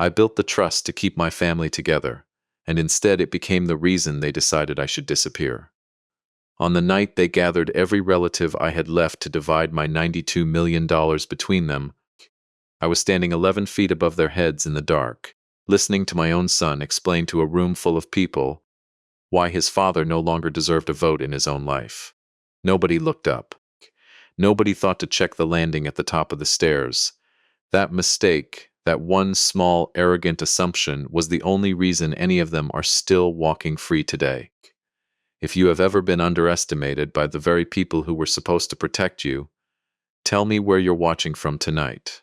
I built the trust to keep my family together, and instead it became the reason they decided I should disappear. On the night they gathered every relative I had left to divide my $92 million between them, I was standing 11 feet above their heads in the dark, listening to my own son explain to a room full of people why his father no longer deserved a vote in his own life. Nobody looked up. Nobody thought to check the landing at the top of the stairs. That mistake, that one small, arrogant assumption, was the only reason any of them are still walking free today. If you have ever been underestimated by the very people who were supposed to protect you, tell me where you're watching from tonight.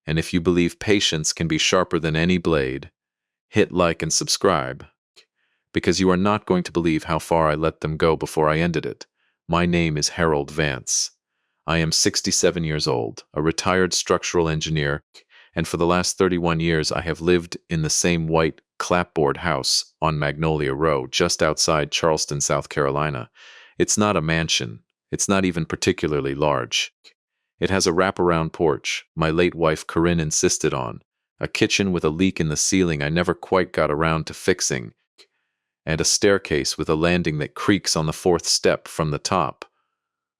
And if you believe patience can be sharper than any blade, hit like and subscribe, because you are not going to believe how far I let them go before I ended it. My name is Harold Vance. I am 67 years old, a retired structural engineer, and for the last 31 years I have lived in the same white clapboard house on Magnolia Row, just outside Charleston, South Carolina. It's not a mansion. It's not even particularly large. It has a wraparound porch my late wife Corinne insisted on, a kitchen with a leak in the ceiling I never quite got around to fixing, and a staircase with a landing that creaks on the fourth step from the top,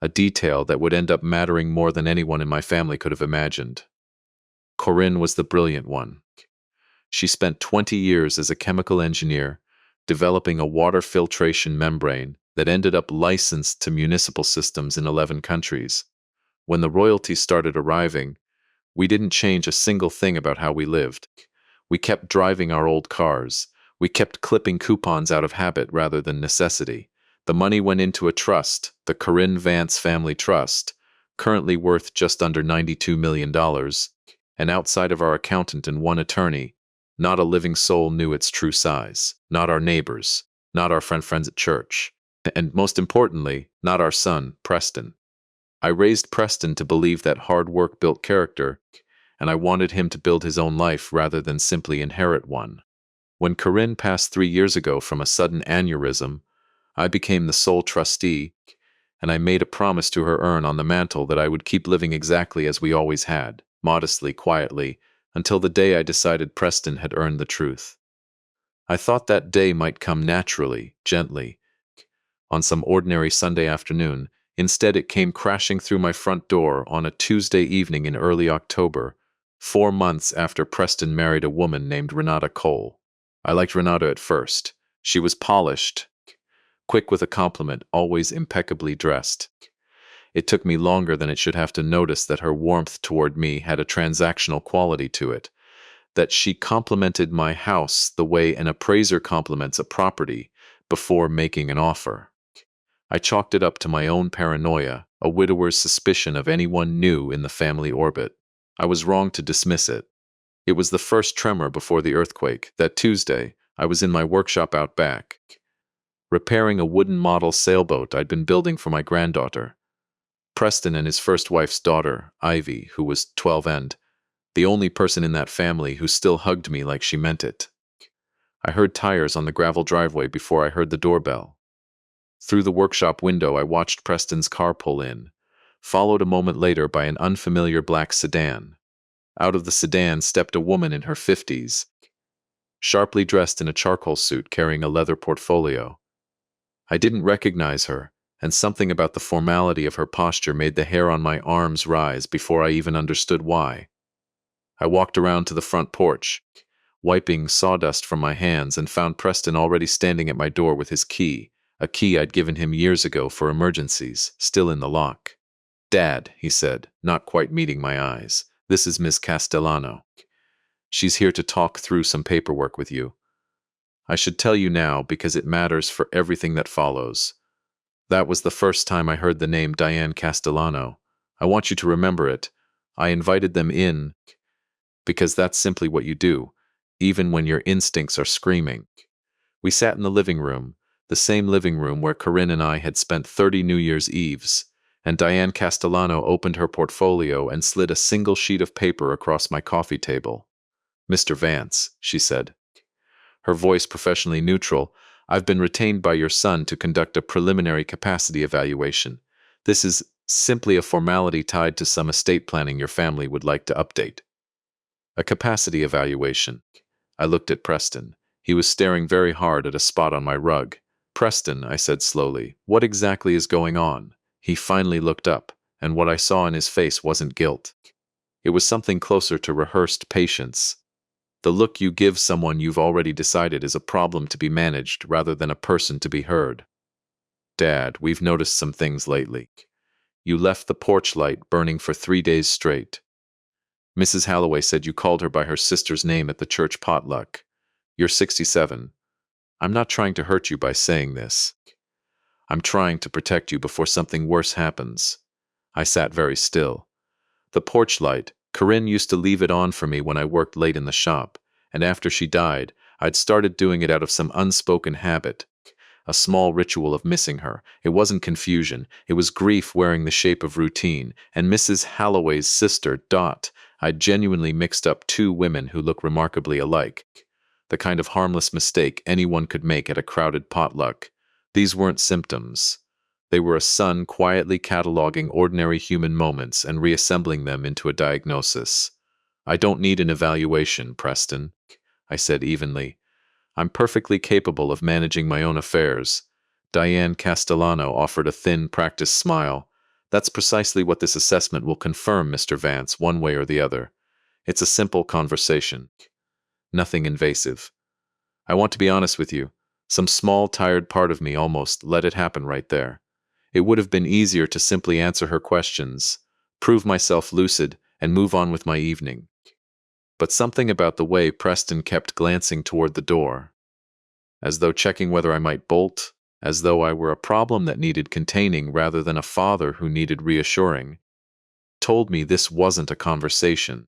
a detail that would end up mattering more than anyone in my family could have imagined. Corinne was the brilliant one. She spent 20 years as a chemical engineer, developing a water filtration membrane that ended up licensed to municipal systems in 11 countries. When the royalties started arriving, we didn't change a single thing about how we lived. We kept driving our old cars. We kept clipping coupons out of habit rather than necessity. The money went into a trust, the Corinne Vance Family Trust, currently worth just under $92 million, and outside of our accountant and one attorney, not a living soul knew its true size. Not our neighbors, not our friends at church, and most importantly, not our son, Preston. I raised Preston to believe that hard work built character, and I wanted him to build his own life rather than simply inherit one. When Corinne passed 3 years ago from a sudden aneurysm, I became the sole trustee, and I made a promise to her urn on the mantel that I would keep living exactly as we always had, modestly, quietly, until the day I decided Preston had earned the truth. I thought that day might come naturally, gently, on some ordinary Sunday afternoon. Instead, it came crashing through my front door on a Tuesday evening in early October, 4 months after Preston married a woman named Renata Cole. I liked Renata at first. She was polished, quick with a compliment, always impeccably dressed. It took me longer than it should have to notice that her warmth toward me had a transactional quality to it, that she complimented my house the way an appraiser compliments a property before making an offer. I chalked it up to my own paranoia, a widower's suspicion of anyone new in the family orbit. I was wrong to dismiss it. It was the first tremor before the earthquake. That Tuesday, I was in my workshop out back, repairing a wooden model sailboat I'd been building for my granddaughter. Preston and his first wife's daughter, Ivy, who was 12 and the only person in that family who still hugged me like she meant it. I heard tires on the gravel driveway before I heard the doorbell. Through the workshop window, I watched Preston's car pull in, followed a moment later by an unfamiliar black sedan. Out of the sedan stepped a woman in her 50s, sharply dressed in a charcoal suit carrying a leather portfolio. I didn't recognize her, and something about the formality of her posture made the hair on my arms rise before I even understood why. I walked around to the front porch, wiping sawdust from my hands, and found Preston already standing at my door with his key, a key I'd given him years ago for emergencies, still in the lock. "Dad," he said, not quite meeting my eyes, "this is Miss Castellano. She's here to talk through some paperwork with you. I should tell you now because it matters for everything that follows." That was the first time I heard the name Diane Castellano. I want you to remember it. I invited them in because that's simply what you do, even when your instincts are screaming. We sat in the living room, the same living room where Corinne and I had spent 30 New Year's Eves, and Diane Castellano opened her portfolio and slid a single sheet of paper across my coffee table. "Mr. Vance," she said, her voice professionally neutral, "I've been retained by your son to conduct a preliminary capacity evaluation. This is simply a formality tied to some estate planning your family would like to update." A capacity evaluation. I looked at Preston. He was staring very hard at a spot on my rug. Preston, I said slowly, what exactly is going on? He finally looked up, and what I saw in his face wasn't guilt. It was something closer to rehearsed patience. The look you give someone you've already decided is a problem to be managed rather than a person to be heard. Dad, we've noticed some things lately. You left the porch light burning for 3 days straight. Mrs. Halloway said you called her by her sister's name at the church potluck. You're 67. I'm not trying to hurt you by saying this. I'm trying to protect you before something worse happens. I sat very still. The porch light, Corinne used to leave it on for me when I worked late in the shop, and after she died, I'd started doing it out of some unspoken habit. A small ritual of missing her. It wasn't confusion, it was grief wearing the shape of routine, and Mrs. Halloway's sister, Dot. I'd genuinely mixed up two women who look remarkably alike. The kind of harmless mistake anyone could make at a crowded potluck. These weren't symptoms. They were a son quietly cataloging ordinary human moments and reassembling them into a diagnosis. I don't need an evaluation, Preston, I said evenly. I'm perfectly capable of managing my own affairs. Diane Castellano offered a thin, practiced smile. That's precisely what this assessment will confirm, Mr. Vance, one way or the other. It's a simple conversation. Nothing invasive. I want to be honest with you. Some small, tired part of me almost let it happen right there. It would have been easier to simply answer her questions, prove myself lucid, and move on with my evening. But something about the way Preston kept glancing toward the door, as though checking whether I might bolt, as though I were a problem that needed containing rather than a father who needed reassuring, told me this wasn't a conversation.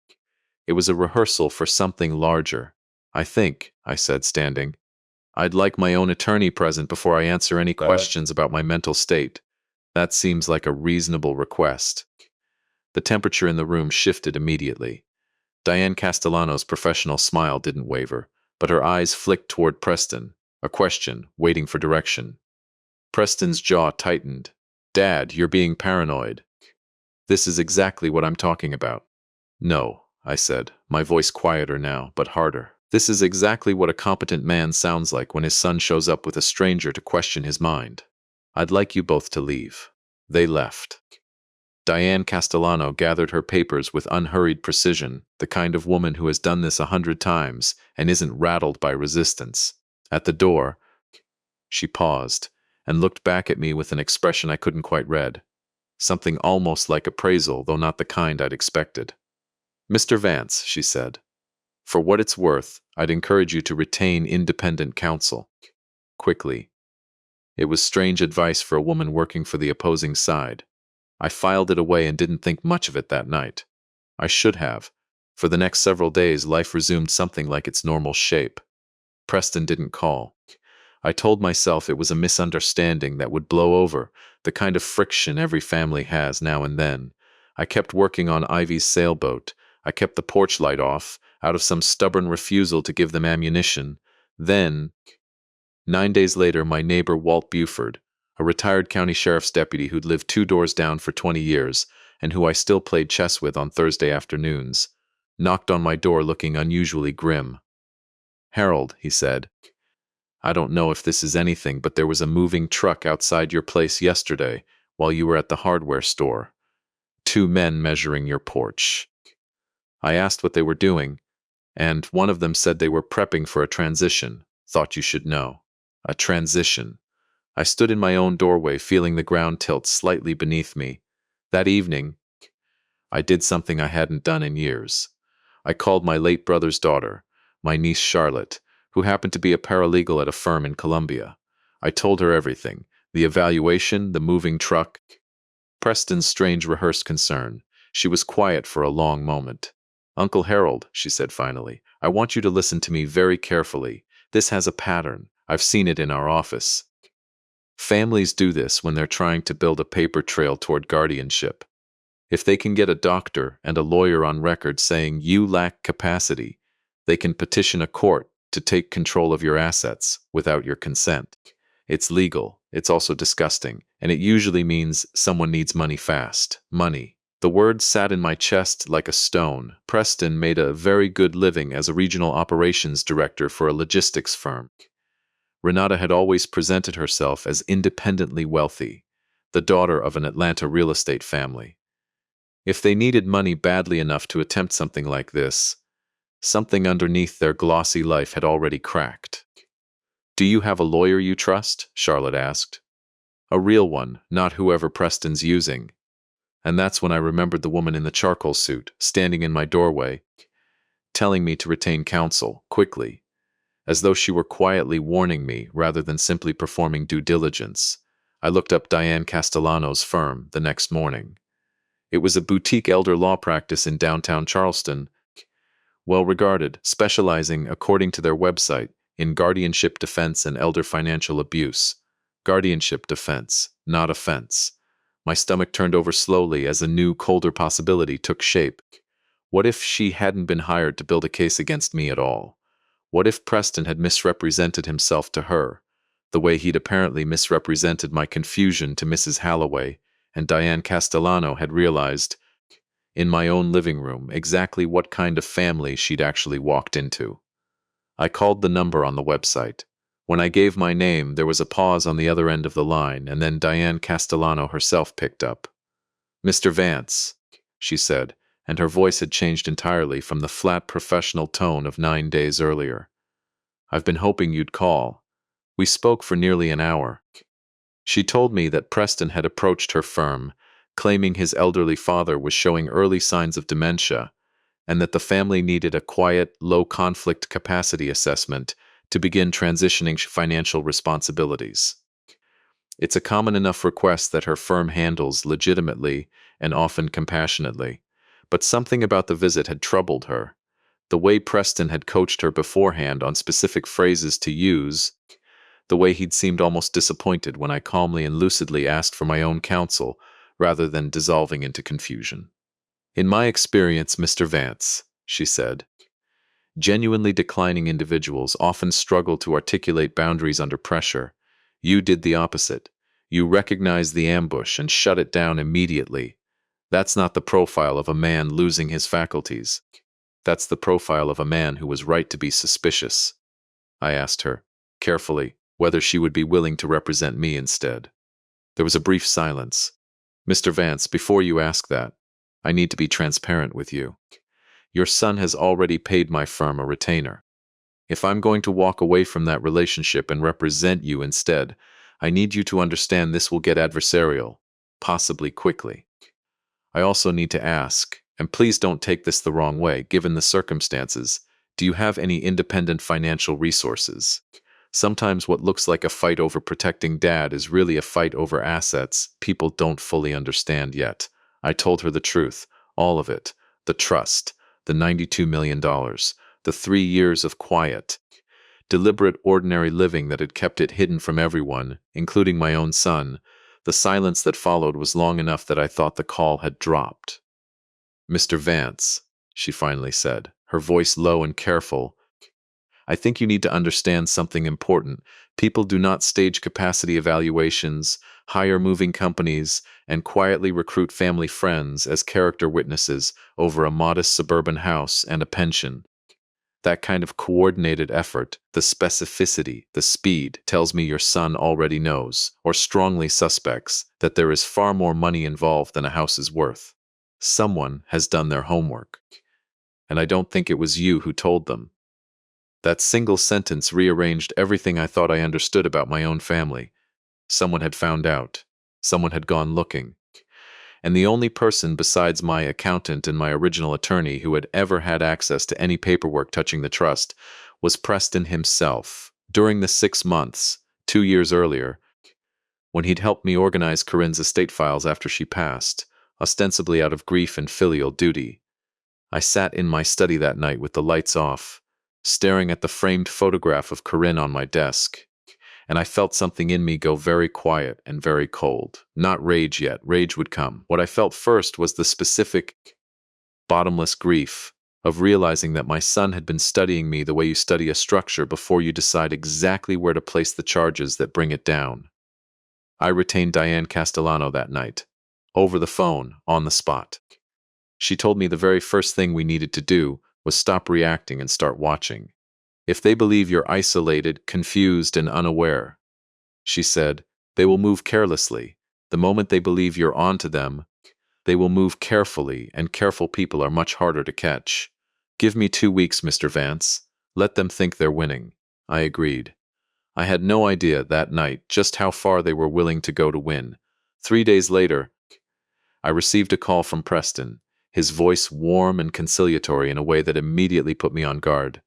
It was a rehearsal for something larger. I think, I said, standing, I'd like my own attorney present before I answer any questions about my mental state. That seems like a reasonable request. The temperature in the room shifted immediately. Diane Castellano's professional smile didn't waver, but her eyes flicked toward Preston, a question, waiting for direction. Preston's jaw tightened. Dad, you're being paranoid. This is exactly what I'm talking about. No, I said, my voice quieter now, but harder. This is exactly what a competent man sounds like when his son shows up with a stranger to question his mind. I'd like you both to leave. They left. Diane Castellano gathered her papers with unhurried precision, the kind of woman who has done this 100 times and isn't rattled by resistance. At the door, she paused and looked back at me with an expression I couldn't quite read. Something almost like appraisal, though not the kind I'd expected. Mr. Vance, she said, for what it's worth, I'd encourage you to retain independent counsel. Quickly. It was strange advice for a woman working for the opposing side. I filed it away and didn't think much of it that night. I should have. For the next several days, life resumed something like its normal shape. Preston didn't call. I told myself it was a misunderstanding that would blow over, the kind of friction every family has now and then. I kept working on Ivy's sailboat. I kept the porch light off, out of some stubborn refusal to give them ammunition. Then, 9 days later, my neighbor Walt Buford, a retired county sheriff's deputy who'd lived 2 doors down for 20 years, and who I still played chess with on Thursday afternoons, knocked on my door looking unusually grim. Harold, he said, I don't know if this is anything, but there was a moving truck outside your place yesterday while you were at the hardware store. 2 men measuring your porch. I asked what they were doing, and one of them said they were prepping for a transition. Thought you should know. A transition. I stood in my own doorway, feeling the ground tilt slightly beneath me. That evening, I did something I hadn't done in years. I called my late brother's daughter, my niece Charlotte, who happened to be a paralegal at a firm in Columbia. I told her everything, the evaluation, the moving truck, Preston's strange rehearsed concern. She was quiet for a long moment. Uncle Harold, she said finally, I want you to listen to me very carefully. This has a pattern. I've seen it in our office. Families do this when they're trying to build a paper trail toward guardianship. If they can get a doctor and a lawyer on record saying you lack capacity, they can petition a court to take control of your assets without your consent. It's legal, it's also disgusting, and it usually means someone needs money fast. Money. The words sat in my chest like a stone. Preston made a very good living as a regional operations director for a logistics firm. Renata had always presented herself as independently wealthy, the daughter of an Atlanta real estate family. If they needed money badly enough to attempt something like this, something underneath their glossy life had already cracked. "Do you have a lawyer you trust?" Charlotte asked. "A real one, not whoever Preston's using." And that's when I remembered the woman in the charcoal suit, standing in my doorway, telling me to retain counsel, quickly, as though she were quietly warning me rather than simply performing due diligence. I looked up Diane Castellano's firm the next morning. It was a boutique elder law practice in downtown Charleston, well regarded, specializing, according to their website, in guardianship defense and elder financial abuse. Guardianship defense, not offense. My stomach turned over slowly as a new, colder possibility took shape. What if she hadn't been hired to build a case against me at all? What if Preston had misrepresented himself to her, the way he'd apparently misrepresented my confusion to Mrs. Halloway, and Diane Castellano had realized, in my own living room, exactly what kind of family she'd actually walked into? I called the number on the website. When I gave my name, there was a pause on the other end of the line, and then Diane Castellano herself picked up. "Mr. Vance," she said, and her voice had changed entirely from the flat professional tone of 9 days earlier. "I've been hoping you'd call. We spoke for nearly an hour." She told me that Preston had approached her firm, claiming his elderly father was showing early signs of dementia, and that the family needed a quiet, low-conflict capacity assessment to begin transitioning financial responsibilities. It's a common enough request that her firm handles legitimately and often compassionately, but something about the visit had troubled her. The way Preston had coached her beforehand on specific phrases to use, the way he'd seemed almost disappointed when I calmly and lucidly asked for my own counsel rather than dissolving into confusion. "In my experience, Mr. Vance," she said, "genuinely declining individuals often struggle to articulate boundaries under pressure. You did the opposite. You recognized the ambush and shut it down immediately. That's not the profile of a man losing his faculties. That's the profile of a man who was right to be suspicious." I asked her, carefully, whether she would be willing to represent me instead. There was a brief silence. "Mr. Vance, before you ask that, I need to be transparent with you. Your son has already paid my firm a retainer. If I'm going to walk away from that relationship and represent you instead, I need you to understand this will get adversarial, possibly quickly. I also need to ask, and please don't take this the wrong way, given the circumstances, do you have any independent financial resources? Sometimes what looks like a fight over protecting Dad is really a fight over assets people don't fully understand yet." I told her the truth, all of it, the trust, the $92 million, the 3 years of quiet, deliberate ordinary living that had kept it hidden from everyone, including my own son. The silence that followed was long enough that I thought the call had dropped. "Mr. Vance," she finally said, her voice low and careful, "I think you need to understand something important. People do not stage capacity evaluations, hire moving companies, and quietly recruit family friends as character witnesses over a modest suburban house and a pension. That kind of coordinated effort, the specificity, the speed, tells me your son already knows, or strongly suspects, that there is far more money involved than a house is worth. Someone has done their homework. And I don't think it was you who told them." That single sentence rearranged everything I thought I understood about my own family. Someone had found out. Someone had gone looking. And the only person besides my accountant and my original attorney who had ever had access to any paperwork touching the trust was Preston himself. During the 6 months, 2 years earlier, when he'd helped me organize Corinne's estate files after she passed, ostensibly out of grief and filial duty. I sat in my study that night with the lights off, staring at the framed photograph of Corinne on my desk, and I felt something in me go very quiet and very cold. Not rage yet, rage would come. What I felt first was the specific, bottomless grief of realizing that my son had been studying me the way you study a structure before you decide exactly where to place the charges that bring it down. I retained Diane Castellano that night. over the phone, on the spot. She told me the very first thing we needed to do was stop reacting and start watching. If they believe you're isolated, confused, and unaware, she said, they will move carelessly. The moment they believe you're onto them, they will move carefully, and careful people are much harder to catch. Give me 2 weeks, Mr. Vance. Let them think they're winning. I agreed. I had no idea that night just how far they were willing to go to win. 3 days later, I received a call from Preston, his voice warm and conciliatory in a way that immediately put me on guard.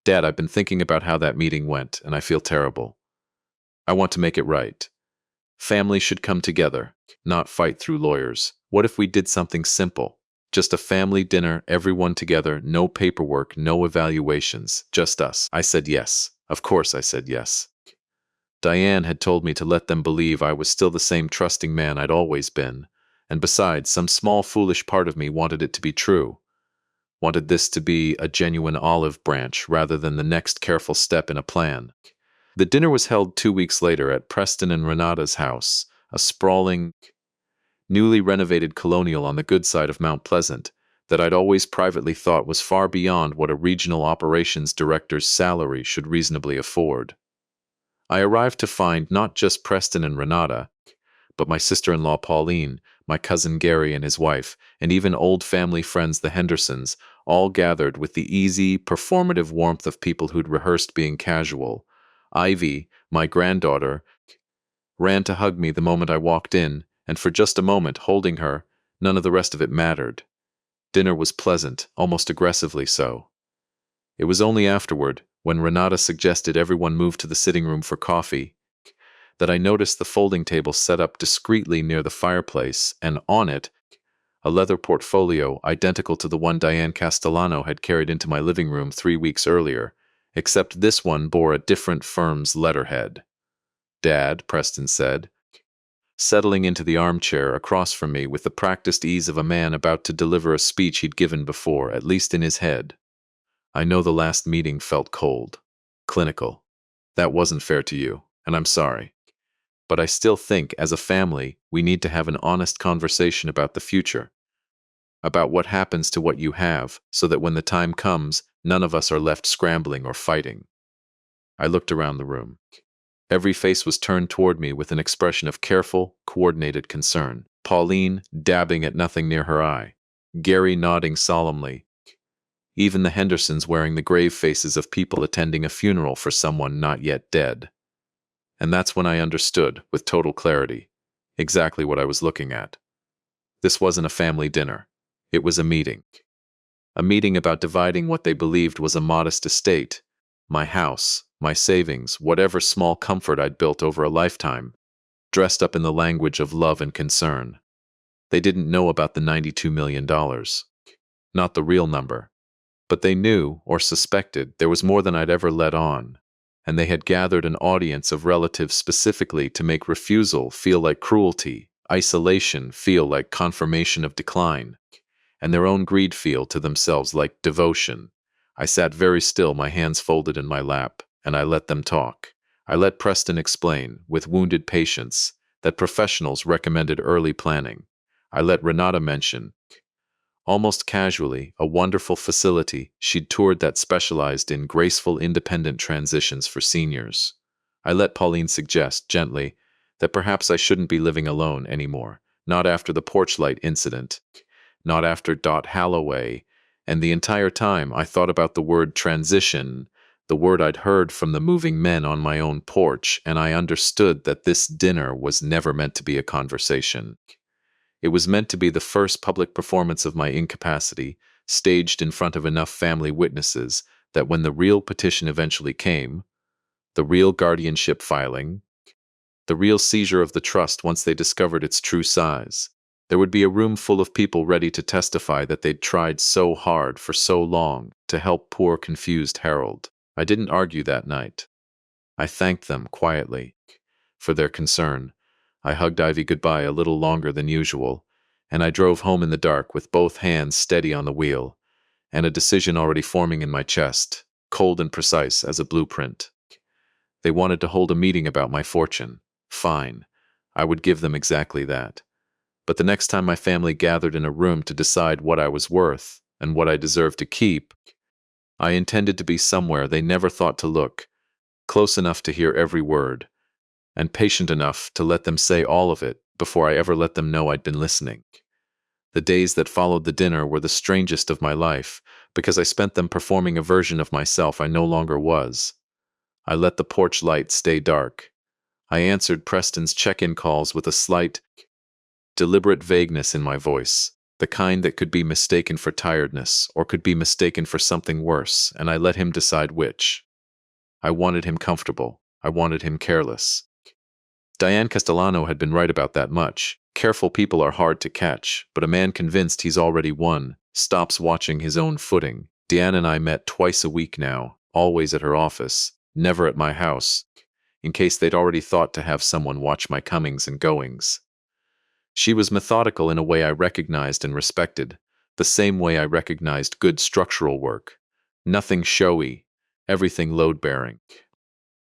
Dad, I've been thinking about how that meeting went, and I feel terrible. I want to make it right. Family should come together, not fight through lawyers. What if we did something simple? Just a family dinner, everyone together, no paperwork, no evaluations, just us. I said yes. Of course I said yes. Diane had told me to let them believe I was still the same trusting man I'd always been, and besides, some small foolish part of me wanted it to be true. Wanted this to be a genuine olive branch rather than the next careful step in a plan. The dinner was held 2 weeks later at Preston and Renata's house, a sprawling, newly renovated colonial on the good side of Mount Pleasant that I'd always privately thought was far beyond what a regional operations director's salary should reasonably afford. I arrived to find not just Preston and Renata, but my sister-in-law Pauline, my cousin Gary and his wife, and even old family friends the Hendersons, all gathered with the easy, performative warmth of people who'd rehearsed being casual. Ivy, my granddaughter, ran to hug me the moment I walked in, and for just a moment, holding her, none of the rest of it mattered. Dinner was pleasant, almost aggressively so. It was only afterward, when Renata suggested everyone move to the sitting room for coffee, that I noticed the folding table set up discreetly near the fireplace, and on it, a leather portfolio identical to the one Diane Castellano had carried into my living room 3 weeks earlier, except this one bore a different firm's letterhead. Dad, Preston said, settling into the armchair across from me with the practiced ease of a man about to deliver a speech he'd given before, at least in his head. I know the last meeting felt cold, clinical. That wasn't fair to you, and I'm sorry. But I still think, as a family, we need to have an honest conversation about the future, about what happens to what you have, so that when the time comes, none of us are left scrambling or fighting. I looked around the room. Every face was turned toward me with an expression of careful, coordinated concern. Pauline dabbing at nothing near her eye, Gary nodding solemnly, even the Hendersons wearing the grave faces of people attending a funeral for someone not yet dead. And that's when I understood, with total clarity, exactly what I was looking at. This wasn't a family dinner. It was a meeting. A meeting about dividing what they believed was a modest estate, my house, my savings, whatever small comfort I'd built over a lifetime, dressed up in the language of love and concern. They didn't know about the $92 million. Not the real number. But they knew, or suspected, there was more than I'd ever let on, and they had gathered an audience of relatives specifically to make refusal feel like cruelty, isolation feel like confirmation of decline, and their own greed feel to themselves like devotion. I sat very still, my hands folded in my lap, and I let them talk. I let Preston explain, with wounded patience, that professionals recommended early planning. I let Renata mention, almost casually, a wonderful facility she'd toured that specialized in graceful, independent transitions for seniors. I let Pauline suggest, gently, that perhaps I shouldn't be living alone anymore, not after the porch light incident, not after Dot Halloway, and the entire time I thought about the word transition, the word I'd heard from the moving men on my own porch, and I understood that this dinner was never meant to be a conversation. It was meant to be the first public performance of my incapacity, staged in front of enough family witnesses that when the real petition eventually came, the real guardianship filing, the real seizure of the trust once they discovered its true size, there would be a room full of people ready to testify that they'd tried so hard for so long to help poor, confused Harold. I didn't argue that night. I thanked them quietly for their concern. I hugged Ivy goodbye a little longer than usual, and I drove home in the dark with both hands steady on the wheel, and a decision already forming in my chest, cold and precise as a blueprint. They wanted to hold a meeting about my fortune. Fine. I would give them exactly that. But the next time my family gathered in a room to decide what I was worth and what I deserved to keep, I intended to be somewhere they never thought to look, close enough to hear every word, and patient enough to let them say all of it before I ever let them know I'd been listening. The days that followed the dinner were the strangest of my life, because I spent them performing a version of myself I no longer was. I let the porch light stay dark. I answered Preston's check-in calls with a slight, deliberate vagueness in my voice, the kind that could be mistaken for tiredness or could be mistaken for something worse, and I let him decide which. I wanted him comfortable. I wanted him careless. Diane Castellano had been right about that much. Careful people are hard to catch, but a man convinced he's already won stops watching his own footing. Diane and I met twice a week now, always at her office, never at my house, in case they'd already thought to have someone watch my comings and goings. She was methodical in a way I recognized and respected, the same way I recognized good structural work. Nothing showy, everything load-bearing.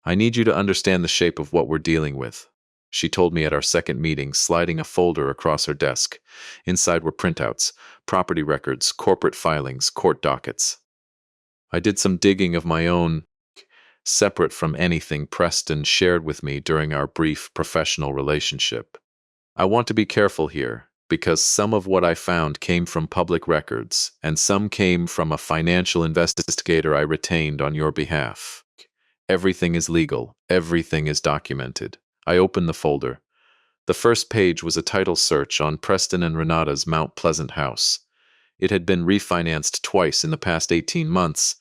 I need you to understand the shape of what we're dealing with, she told me at our second meeting, sliding a folder across her desk. Inside were printouts, property records, corporate filings, court dockets. I did some digging of my own, separate from anything Preston shared with me during our brief professional relationship. I want to be careful here, because some of what I found came from public records, and some came from a financial investigator I retained on your behalf. Everything is legal. Everything is documented. I opened the folder. The first page was a title search on Preston and Renata's Mount Pleasant house. It had been refinanced twice in the past 18 months,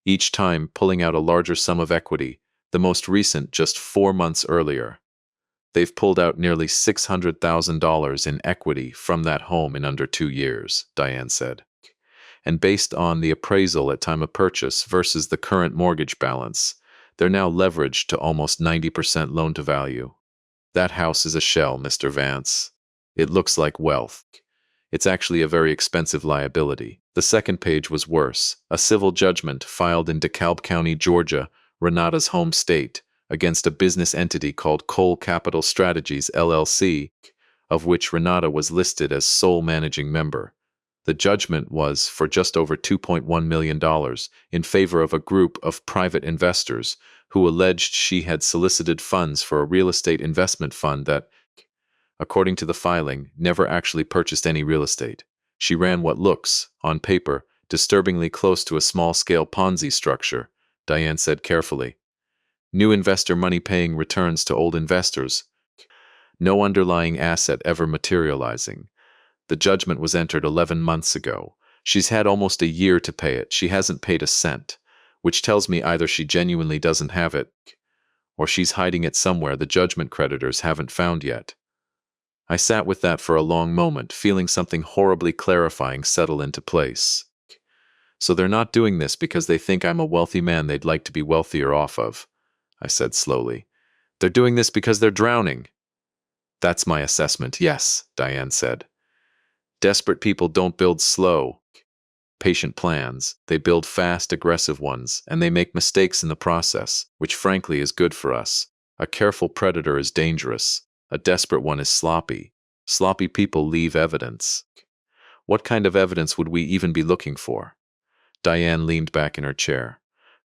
each time pulling out a larger sum of equity, the most recent just 4 months earlier. They've pulled out nearly $600,000 in equity from that home in under 2 years, Diane said. And based on the appraisal at time of purchase versus the current mortgage balance, they're now leveraged to almost 90% loan-to-value. That house is a shell, Mr. Vance. It looks like wealth. It's actually a very expensive liability. The second page was worse. A civil judgment filed in DeKalb County, Georgia, Renata's home state, against a business entity called Cole Capital Strategies, LLC, of which Renata was listed as sole managing member. The judgment was for just over $2.1 million in favor of a group of private investors who alleged she had solicited funds for a real estate investment fund that, according to the filing, never actually purchased any real estate. She ran what looks, on paper, disturbingly close to a small-scale Ponzi structure, Diane said carefully. New investor money paying returns to old investors. No underlying asset ever materializing. The judgment was entered 11 months ago. She's had almost a year to pay it. She hasn't paid a cent, which tells me either she genuinely doesn't have it, or she's hiding it somewhere the judgment creditors haven't found yet. I sat with that for a long moment, feeling something horribly clarifying settle into place. So they're not doing this because they think I'm a wealthy man they'd like to be wealthier off of, I said slowly. They're doing this because they're drowning. That's my assessment, yes, Diane said. Desperate people don't build slow, patient plans. They build fast, aggressive ones, and they make mistakes in the process, which frankly is good for us. A careful predator is dangerous. A desperate one is sloppy. Sloppy people leave evidence. What kind of evidence would we even be looking for? Diane leaned back in her chair.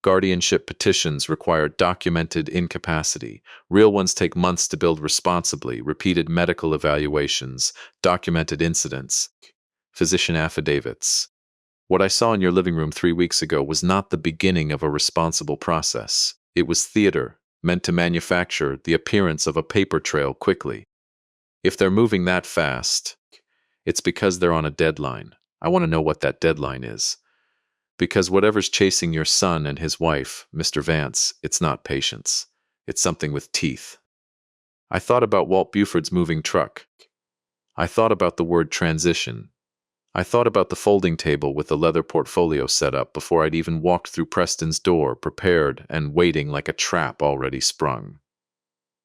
Guardianship petitions require documented incapacity. Real ones take months to build responsibly, repeated medical evaluations, documented incidents, physician affidavits. What I saw in your living room 3 weeks ago was not the beginning of a responsible process. It was theater, meant to manufacture the appearance of a paper trail quickly. If they're moving that fast, it's because they're on a deadline. I want to know what that deadline is. Because whatever's chasing your son and his wife, Mr. Vance, it's not patience. It's something with teeth. I thought about Walt Buford's moving truck. I thought about the word transition. I thought about the folding table with the leather portfolio set up before I'd even walked through Preston's door, prepared and waiting like a trap already sprung.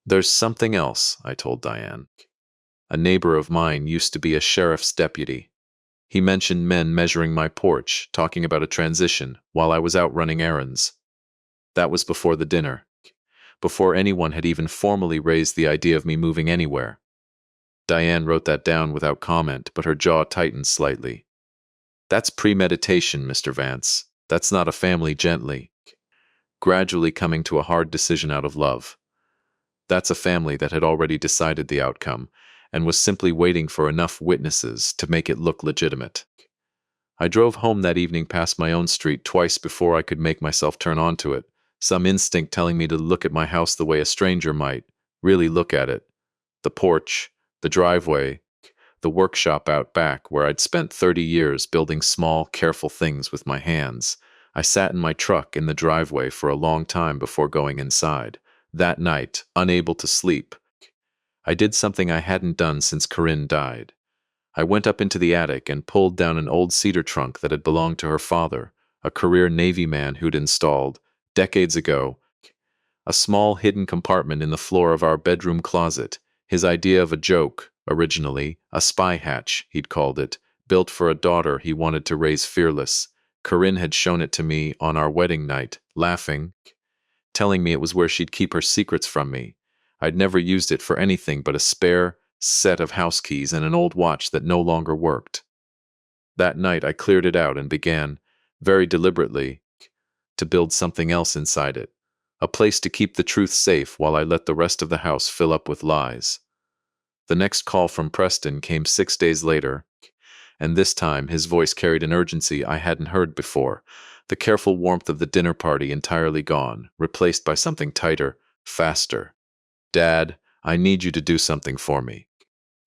There's something else, I told Diane. A neighbor of mine used to be a sheriff's deputy. He mentioned men measuring my porch, talking about a transition, while I was out running errands. That was before the dinner, before anyone had even formally raised the idea of me moving anywhere. Diane wrote that down without comment, but her jaw tightened slightly. That's premeditation, Mr. Vance. That's not a family gently, gradually coming to a hard decision out of love. That's a family that had already decided the outcome and was simply waiting for enough witnesses to make it look legitimate. I drove home that evening past my own street twice before I could make myself turn onto it, some instinct telling me to look at my house the way a stranger might, really look at it. The porch, the driveway, the workshop out back where I'd spent 30 years building small, careful things with my hands. I sat in my truck in the driveway for a long time before going inside. That night, unable to sleep, I did something I hadn't done since Corinne died. I went up into the attic and pulled down an old cedar trunk that had belonged to her father, a career Navy man who'd installed, decades ago, a small hidden compartment in the floor of our bedroom closet, his idea of a joke, originally, a spy hatch, he'd called it, built for a daughter he wanted to raise fearless. Corinne had shown it to me on our wedding night, laughing, telling me it was where she'd keep her secrets from me. I'd never used it for anything but a spare set of house keys and an old watch that no longer worked. That night I cleared it out and began, very deliberately, to build something else inside it, a place to keep the truth safe while I let the rest of the house fill up with lies. The next call from Preston came 6 days later, and this time his voice carried an urgency I hadn't heard before, the careful warmth of the dinner party entirely gone, replaced by something tighter, faster. Dad, I need you to do something for me.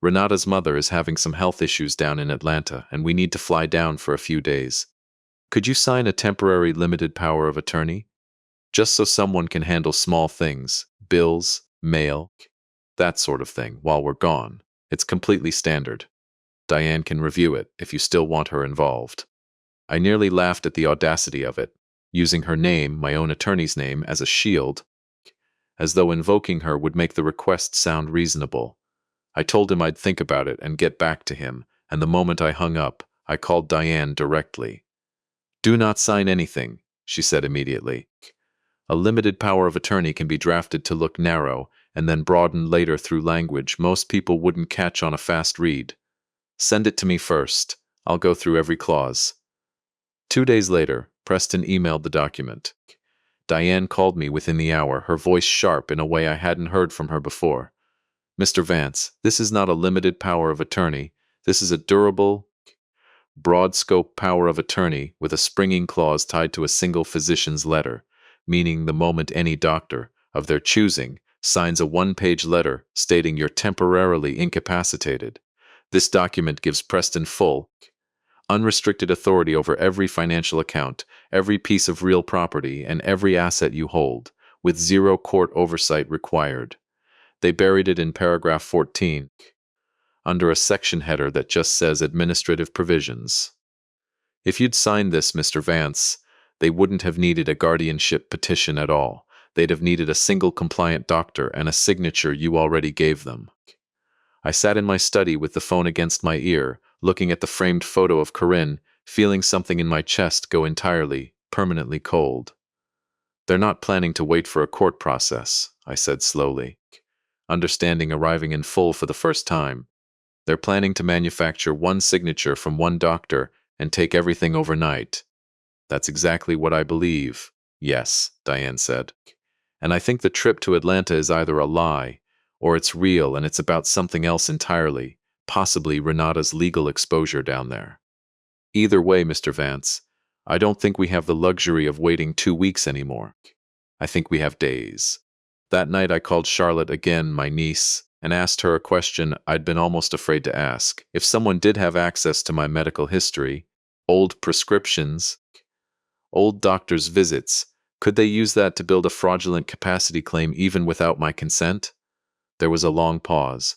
Renata's mother is having some health issues down in Atlanta, and we need to fly down for a few days. Could you sign a temporary limited power of attorney? Just so someone can handle small things, bills, mail, that sort of thing, while we're gone. It's completely standard. Diane can review it if you still want her involved. I nearly laughed at the audacity of it, using her name, my own attorney's name, as a shield, as though invoking her would make the request sound reasonable. I told him I'd think about it and get back to him, and the moment I hung up, I called Diane directly. Do not sign anything, she said immediately. A limited power of attorney can be drafted to look narrow and then broadened later through language most people wouldn't catch on a fast read. Send it to me first. I'll go through every clause. 2 days later, Preston emailed the document. Diane called me within the hour, her voice sharp in a way I hadn't heard from her before. Mr. Vance, this is not a limited power of attorney. This is a durable, broad-scope power of attorney with a springing clause tied to a single physician's letter, meaning the moment any doctor, of their choosing, signs a one-page letter stating you're temporarily incapacitated. This document gives Preston full, unrestricted authority over every financial account, every piece of real property, and every asset you hold, with zero court oversight required. They buried it in paragraph 14, under a section header that just says administrative provisions. If you'd signed this, Mr. Vance, they wouldn't have needed a guardianship petition at all. They'd have needed a single compliant doctor and a signature you already gave them. I sat in my study with the phone against my ear, looking at the framed photo of Corinne, feeling something in my chest go entirely, permanently cold. They're not planning to wait for a court process, I said slowly, understanding arriving in full for the first time. They're planning to manufacture one signature from one doctor and take everything overnight. That's exactly what I believe. Yes, Diane said. And I think the trip to Atlanta is either a lie, or it's real and it's about something else entirely, possibly Renata's legal exposure down there. Either way, Mr. Vance, I don't think we have the luxury of waiting 2 weeks anymore. I think we have days. That night I called Charlotte again, my niece, and asked her a question I'd been almost afraid to ask. If someone did have access to my medical history, old prescriptions, old doctor's visits, could they use that to build a fraudulent capacity claim even without my consent? There was a long pause.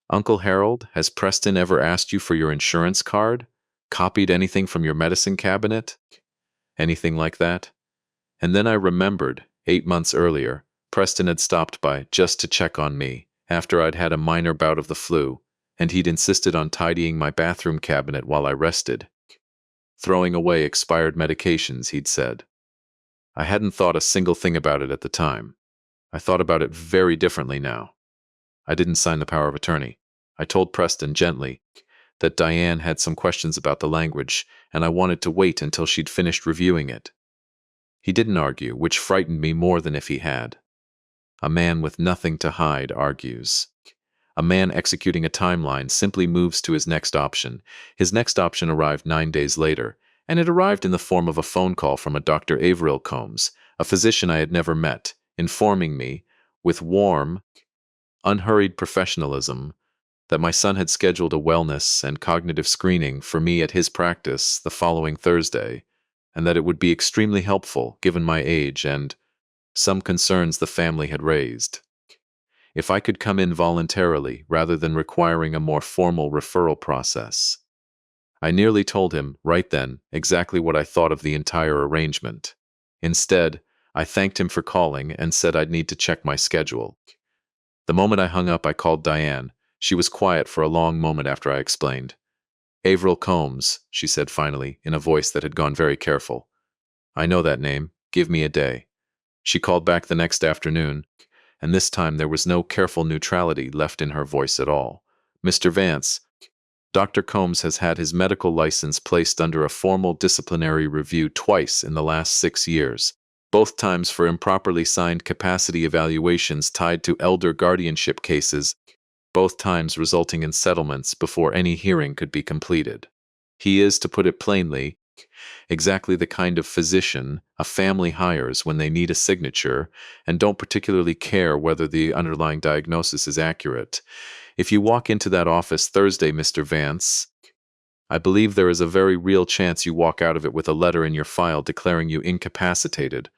Uncle Harold, has Preston ever asked you for your insurance card? Copied anything from your medicine cabinet? Anything like that? And then I remembered, 8 months earlier, Preston had stopped by just to check on me after I'd had a minor bout of the flu, and he'd insisted on tidying my bathroom cabinet while I rested. Throwing away expired medications, he'd said. I hadn't thought a single thing about it at the time. I thought about it very differently now. I didn't sign the power of attorney. I told Preston gently that Diane had some questions about the language, and I wanted to wait until she'd finished reviewing it. He didn't argue, which frightened me more than if he had. A man with nothing to hide argues. A man executing a timeline simply moves to his next option. His next option arrived 9 days later, and it arrived in the form of a phone call from a Dr. Averill Combs, a physician I had never met, informing me, with warm, unhurried professionalism, that my son had scheduled a wellness and cognitive screening for me at his practice the following Thursday, and that it would be extremely helpful given my age and some concerns the family had raised. If I could come in voluntarily rather than requiring a more formal referral process. I nearly told him, right then, exactly what I thought of the entire arrangement. Instead, I thanked him for calling and said I'd need to check my schedule. The moment I hung up, I called Diane. She was quiet for a long moment after I explained. Averill Combs, she said finally, in a voice that had gone very careful. I know that name. Give me a day. She called back the next afternoon, and this time there was no careful neutrality left in her voice at all. Mr. Vance, Dr. Combs has had his medical license placed under a formal disciplinary review twice in the last 6 years, both times for improperly signed capacity evaluations tied to elder guardianship cases, both times resulting in settlements before any hearing could be completed. He is, to put it plainly, exactly the kind of physician a family hires when they need a signature and don't particularly care whether the underlying diagnosis is accurate. If you walk into that office Thursday, Mr. Vance, I believe there is a very real chance you walk out of it with a letter in your file declaring you incapacitated,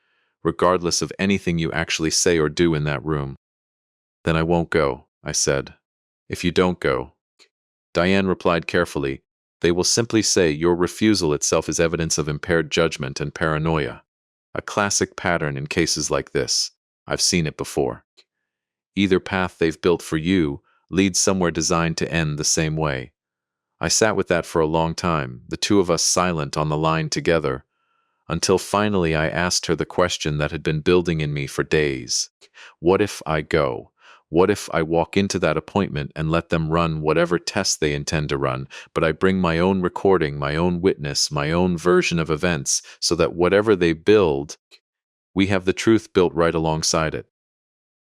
regardless of anything you actually say or do in that room. Then I won't go, I said. If you don't go, Diane replied carefully, they will simply say your refusal itself is evidence of impaired judgment and paranoia. A classic pattern in cases like this. I've seen it before. Either path they've built for you leads somewhere designed to end the same way. I sat with that for a long time, the two of us silent on the line together, until finally I asked her the question that had been building in me for days. What if I go? What if I walk into that appointment and let them run whatever tests they intend to run, but I bring my own recording, my own witness, my own version of events, so that whatever they build, we have the truth built right alongside it?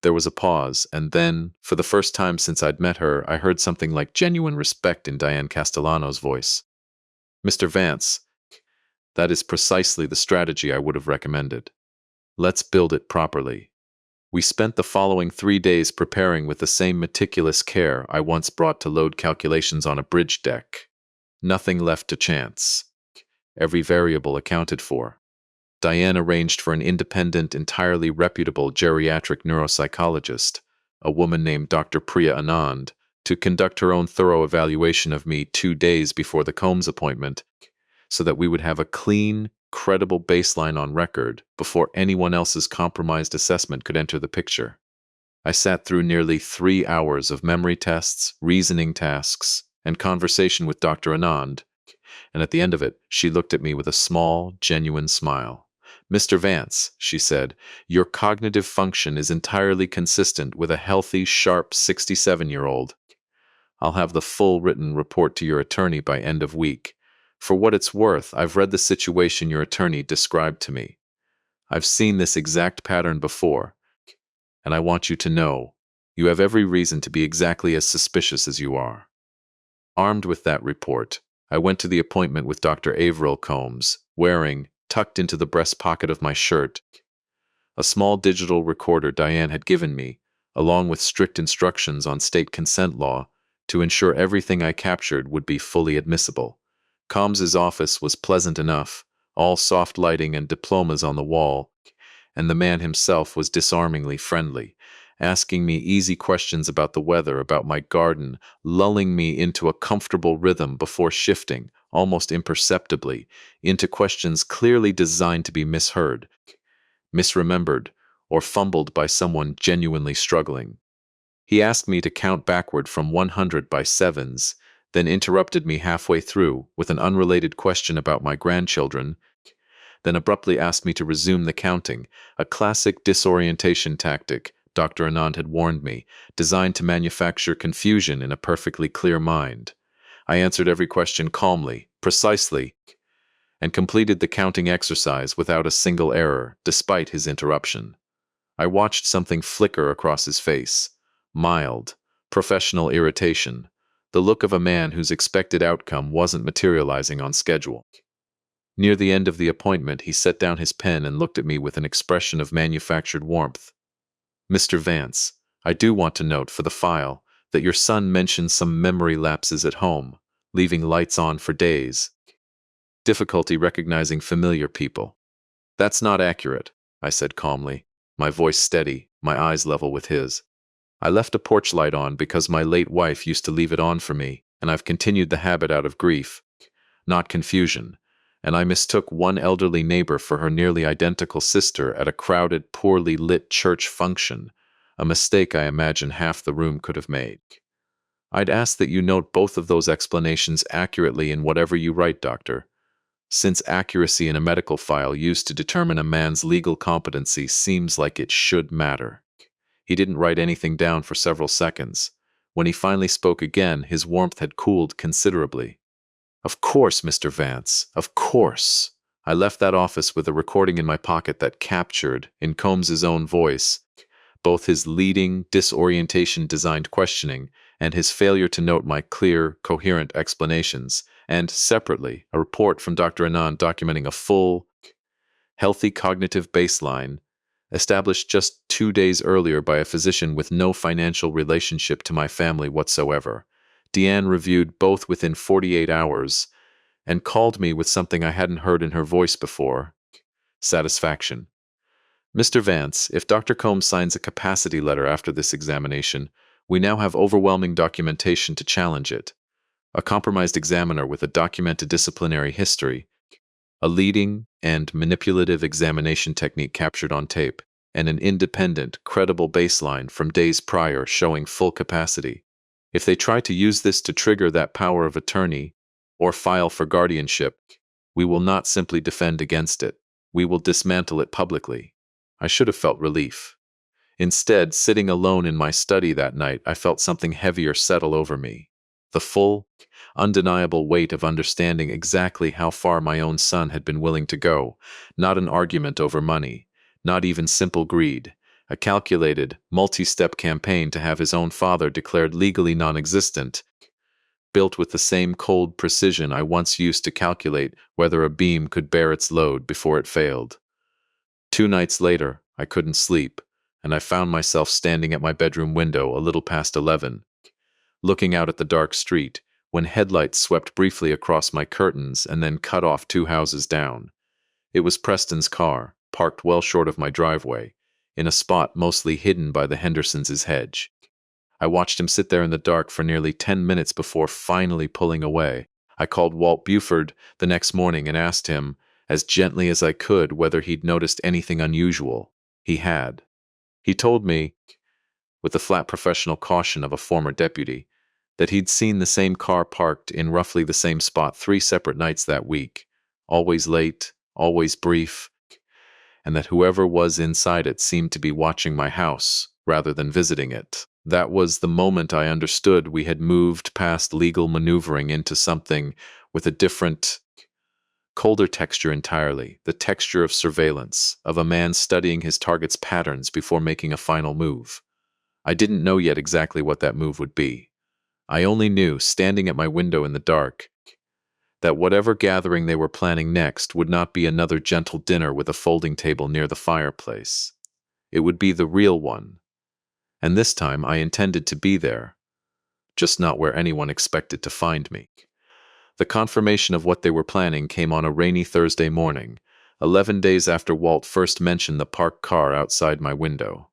There was a pause, and then, for the first time since I'd met her, I heard something like genuine respect in Diane Castellano's voice. Mr. Vance, that is precisely the strategy I would have recommended. Let's build it properly. We spent the following 3 days preparing with the same meticulous care I once brought to load calculations on a bridge deck. Nothing left to chance. Every variable accounted for. Diane arranged for an independent, entirely reputable geriatric neuropsychologist, a woman named Dr. Priya Anand, to conduct her own thorough evaluation of me 2 days before the Combs appointment, so that we would have a clean, credible baseline on record before anyone else's compromised assessment could enter the picture. I sat through nearly 3 hours of memory tests, reasoning tasks, and conversation with Dr. Anand, and at the end of it, she looked at me with a small, genuine smile. Mr. Vance, she said, your cognitive function is entirely consistent with a healthy, sharp 67-year-old. I'll have the full written report to your attorney by end of week. For what it's worth, I've read the situation your attorney described to me. I've seen this exact pattern before, and I want you to know you have every reason to be exactly as suspicious as you are. Armed with that report, I went to the appointment with Dr. Averill Combs, wearing, tucked into the breast pocket of my shirt, a small digital recorder Diane had given me, along with strict instructions on state consent law, to ensure everything I captured would be fully admissible. Combs's office was pleasant enough, all soft lighting and diplomas on the wall, and the man himself was disarmingly friendly, asking me easy questions about the weather, about my garden, lulling me into a comfortable rhythm before shifting, almost imperceptibly, into questions clearly designed to be misheard, misremembered, or fumbled by someone genuinely struggling. He asked me to count backward from 100 by sevens, then interrupted me halfway through with an unrelated question about my grandchildren, then abruptly asked me to resume the counting, a classic disorientation tactic, Dr. Anand had warned me, designed to manufacture confusion in a perfectly clear mind. I answered every question calmly, precisely, and completed the counting exercise without a single error, despite his interruption. I watched something flicker across his face. Mild, professional irritation. The look of a man whose expected outcome wasn't materializing on schedule. Near the end of the appointment, he set down his pen and looked at me with an expression of manufactured warmth. "Mr. Vance, I do want to note for the file that your son mentioned some memory lapses at home, leaving lights on for days. Difficulty recognizing familiar people." "That's not accurate," I said calmly, my voice steady, my eyes level with his. "I left a porch light on because my late wife used to leave it on for me, and I've continued the habit out of grief, not confusion, and I mistook one elderly neighbor for her nearly identical sister at a crowded, poorly lit church function, a mistake I imagine half the room could have made. I'd ask that you note both of those explanations accurately in whatever you write, Doctor, since accuracy in a medical file used to determine a man's legal competency seems like it should matter." He didn't write anything down for several seconds. When he finally spoke again, his warmth had cooled considerably. "Of course, Mr. Vance, of course. I left that office with a recording in my pocket that captured, in Combs's own voice, both his leading, disorientation-designed questioning and his failure to note my clear, coherent explanations, and, separately, a report from Dr. Anand documenting a full, healthy cognitive baseline established just 2 days earlier by a physician with no financial relationship to my family whatsoever. Deanne reviewed both within 48 hours and called me with something I hadn't heard in her voice before: satisfaction. "Mr. Vance, if Dr. Combs signs a capacity letter after this examination, we now have overwhelming documentation to challenge it. A compromised examiner with a documented disciplinary history, a leading and manipulative examination technique captured on tape, and an independent, credible baseline from days prior showing full capacity. If they try to use this to trigger that power of attorney or file for guardianship, we will not simply defend against it. We will dismantle it publicly." I should have felt relief. Instead, sitting alone in my study that night, I felt something heavier settle over me. The full, undeniable weight of understanding exactly how far my own son had been willing to go, not an argument over money, not even simple greed, a calculated, multi-step campaign to have his own father declared legally non-existent, built with the same cold precision I once used to calculate whether a beam could bear its load before it failed. 2 nights later, I couldn't sleep, and I found myself standing at my bedroom window a little past 11, looking out at the dark street, when headlights swept briefly across my curtains and then cut off 2 houses down. It was Preston's car, parked well short of my driveway, in a spot mostly hidden by the Hendersons' hedge. I watched him sit there in the dark for nearly 10 minutes before finally pulling away. I called Walt Buford the next morning and asked him, as gently as I could, whether he'd noticed anything unusual. He had. He told me, with the flat professional caution of a former deputy, that he'd seen the same car parked in roughly the same spot 3 separate nights that week, always late, always brief, and that whoever was inside it seemed to be watching my house rather than visiting it. That was the moment I understood we had moved past legal maneuvering into something with a different, colder texture entirely, the texture of surveillance, of a man studying his target's patterns before making a final move. I didn't know yet exactly what that move would be. I only knew, standing at my window in the dark, that whatever gathering they were planning next would not be another gentle dinner with a folding table near the fireplace. It would be the real one. And this time I intended to be there, just not where anyone expected to find me. The confirmation of what they were planning came on a rainy Thursday morning, 11 days after Walt first mentioned the parked car outside my window.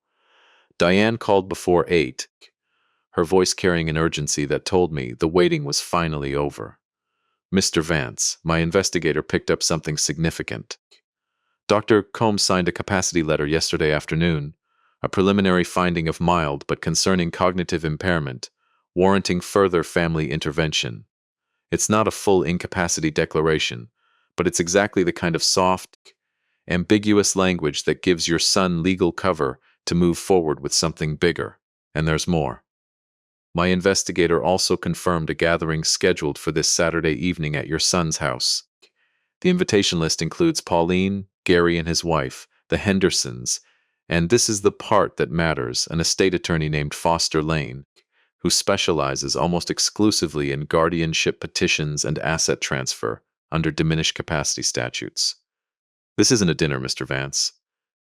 Diane called before 8, her voice carrying an urgency that told me the waiting was finally over. "Mr. Vance, my investigator picked up something significant. Dr. Combs signed a capacity letter yesterday afternoon, a preliminary finding of mild but concerning cognitive impairment, warranting further family intervention. It's not a full incapacity declaration, but it's exactly the kind of soft, ambiguous language that gives your son legal cover to move forward with something bigger. And there's more. My investigator also confirmed a gathering scheduled for this Saturday evening at your son's house. The invitation list includes Pauline, Gary and his wife, the Hendersons, and this is the part that matters, an estate attorney named Foster Lane, who specializes almost exclusively in guardianship petitions and asset transfer under diminished capacity statutes. This isn't a dinner, Mr. Vance.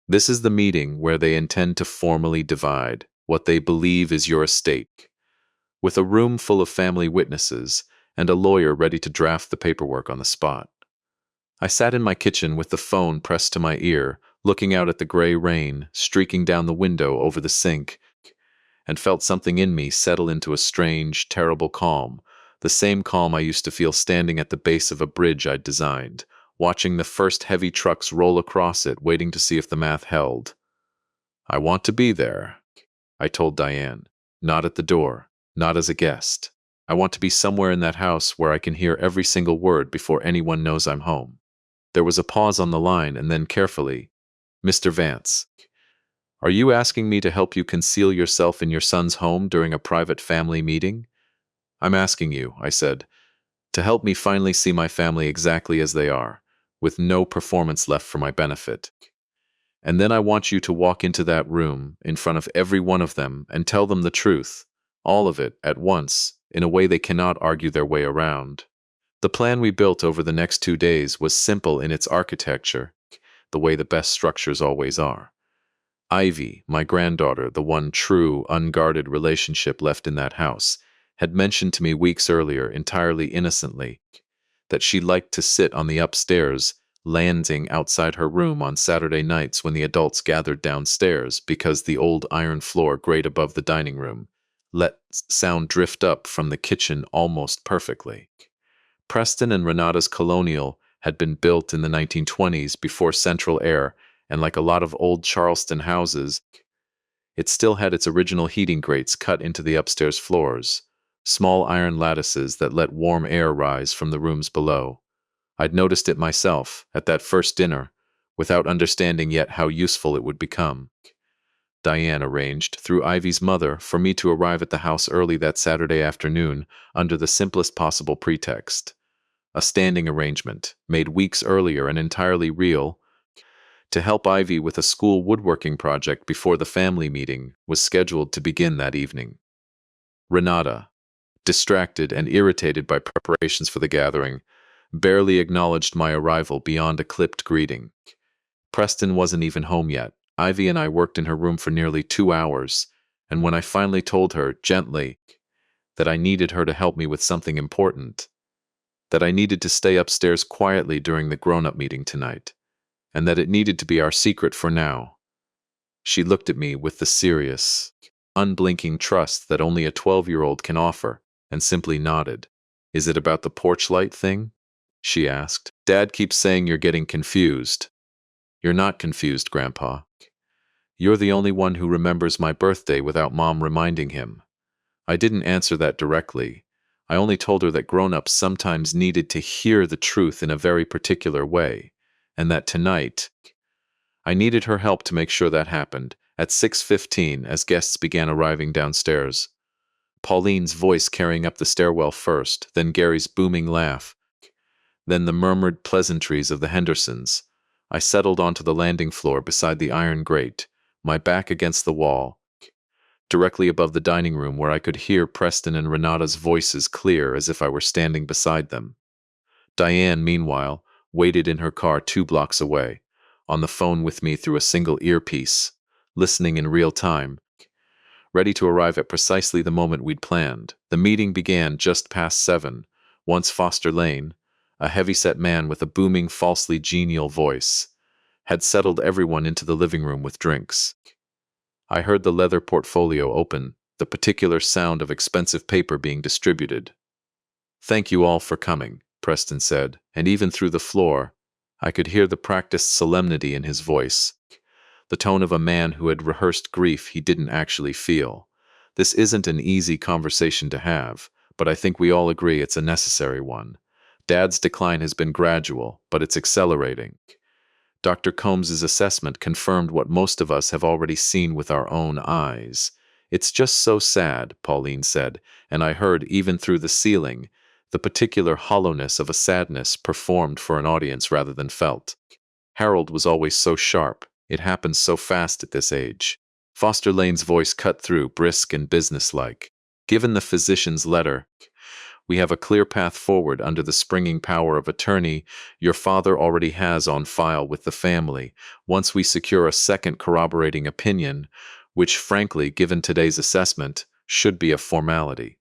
This is the meeting where they intend to formally divide what they believe is your estate, with a room full of family witnesses and a lawyer ready to draft the paperwork on the spot. I sat in my kitchen with the phone pressed to my ear, looking out at the gray rain streaking down the window over the sink, and felt something in me settle into a strange, terrible calm, the same calm I used to feel standing at the base of a bridge I'd designed, watching the first heavy trucks roll across it, waiting to see if the math held. I want to be there, I told Diane, not at the door, not as a guest. I want to be somewhere in that house where I can hear every single word before anyone knows I'm home. There was a pause on the line, and then carefully, Mr. Vance, are you asking me to help you conceal yourself in your son's home during a private family meeting? I'm asking you, I said, to help me finally see my family exactly as they are, with no performance left for my benefit. And then I want you to walk into that room in front of every one of them and tell them the truth, all of it at once, in a way they cannot argue their way around. The plan we built over the next 2 days was simple in its architecture, the way the best structures always are. Ivy, my granddaughter, the one true, unguarded relationship left in that house, had mentioned to me weeks earlier, entirely innocently, that she liked to sit on the upstairs landing outside her room on Saturday nights when the adults gathered downstairs, because the old iron floor grate above the dining room let sound drift up from the kitchen almost perfectly. Preston and Renata's Colonial had been built in the 1920s before central air, and like a lot of old Charleston houses, it still had its original heating grates cut into the upstairs floors, small iron lattices that let warm air rise from the rooms below. I'd noticed it myself at that first dinner, without understanding yet how useful it would become. Diane arranged, through Ivy's mother, for me to arrive at the house early that Saturday afternoon under the simplest possible pretext. A standing arrangement, made weeks earlier and entirely real, to help Ivy with a school woodworking project before the family meeting was scheduled to begin that evening. Renata, distracted and irritated by preparations for the gathering, barely acknowledged my arrival beyond a clipped greeting. Preston wasn't even home yet. Ivy and I worked in her room for nearly 2 hours, and when I finally told her, gently, that I needed her to help me with something important, that I needed to stay upstairs quietly during the grown-up meeting tonight, and that it needed to be our secret for now, she looked at me with the serious, unblinking trust that only a 12-year-old can offer, and simply nodded. Is it about the porch light thing? She asked. Dad keeps saying you're getting confused. You're not confused, Grandpa. You're the only one who remembers my birthday without Mom reminding him. I didn't answer that directly. I only told her that grown-ups sometimes needed to hear the truth in a very particular way, and that tonight, I needed her help to make sure that happened. At 6:15, as guests began arriving downstairs, Pauline's voice carrying up the stairwell first, then Gary's booming laugh, then the murmured pleasantries of the Hendersons, I settled onto the landing floor beside the iron grate, my back against the wall, directly above the dining room where I could hear Preston and Renata's voices clear as if I were standing beside them. Diane, meanwhile, waited in her car 2 blocks away, on the phone with me through a single earpiece, listening in real time, ready to arrive at precisely the moment we'd planned. The meeting began just past 7, once Foster Lane, a heavy-set man with a booming, falsely genial voice, had settled everyone into the living room with drinks. I heard the leather portfolio open, the particular sound of expensive paper being distributed. Thank you all for coming, Preston said, and even through the floor, I could hear the practiced solemnity in his voice, the tone of a man who had rehearsed grief he didn't actually feel. This isn't an easy conversation to have, but I think we all agree it's a necessary one. Dad's decline has been gradual, but it's accelerating. Dr. Combs's assessment confirmed what most of us have already seen with our own eyes. It's just so sad, Pauline said, and I heard, even through the ceiling, the particular hollowness of a sadness performed for an audience rather than felt. Harold was always so sharp. It happens so fast at this age. Foster Lane's voice cut through, brisk and businesslike. Given the physician's letter, we have a clear path forward under the springing power of attorney your father already has on file with the family. Once we secure a second corroborating opinion, which frankly, given today's assessment, should be a formality.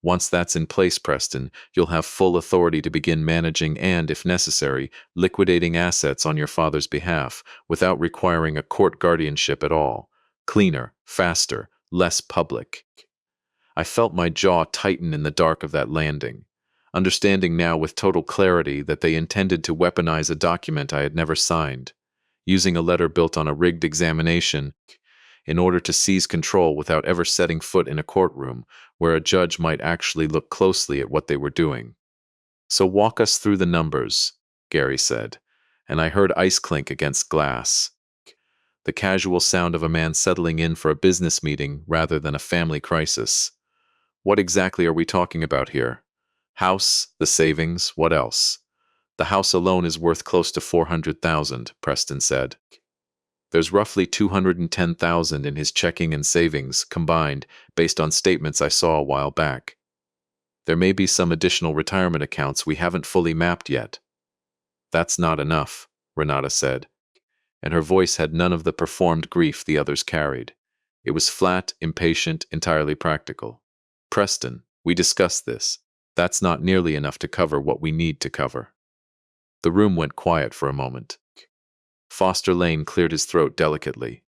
Once that's in place, Preston, you'll have full authority to begin managing and, if necessary, liquidating assets on your father's behalf without requiring a court guardianship at all. Cleaner, faster, less public. I felt my jaw tighten in the dark of that landing, understanding now with total clarity that they intended to weaponize a document I had never signed, using a letter built on a rigged examination in order to seize control without ever setting foot in a courtroom where a judge might actually look closely at what they were doing. So walk us through the numbers, Gary said, and I heard ice clink against glass. The casual sound of a man settling in for a business meeting rather than a family crisis. What exactly are we talking about here? House, the savings, what else? The house alone is worth close to $400,000, Preston said. There's roughly $210,000 in his checking and savings combined based on statements I saw a while back. There may be some additional retirement accounts we haven't fully mapped yet. That's not enough, Renata said, and her voice had none of the performed grief the others carried. It was flat, impatient, entirely practical. Preston, we discussed this. That's not nearly enough to cover what we need to cover. The room went quiet for a moment. Foster Lane cleared his throat delicately.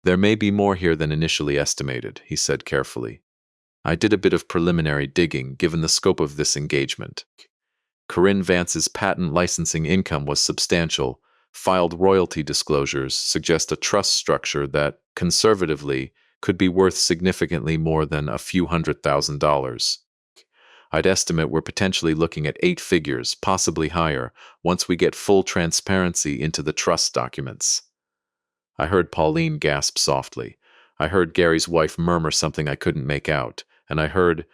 There may be more here than initially estimated, he said carefully. I did a bit of preliminary digging given the scope of this engagement. Corinne Vance's patent licensing income was substantial. Filed royalty disclosures suggest a trust structure that, conservatively, could be worth significantly more than a few $100,000. I'd estimate we're potentially looking at 8 figures, possibly higher, once we get full transparency into the trust documents. I heard Pauline gasp softly. I heard Gary's wife murmur something I couldn't make out, and I heard,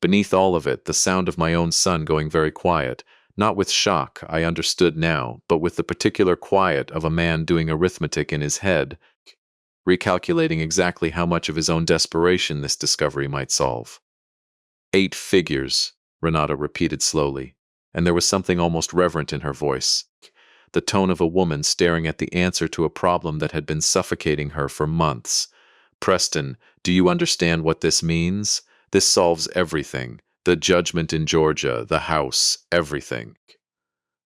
beneath all of it, the sound of my own son going very quiet, not with shock, I understood now, but with the particular quiet of a man doing arithmetic in his head, recalculating exactly how much of his own desperation this discovery might solve. 8 figures, Renata repeated slowly, and there was something almost reverent in her voice, the tone of a woman staring at the answer to a problem that had been suffocating her for months. Preston, do you understand what this means? This solves everything. The judgment in Georgia, the house, everything.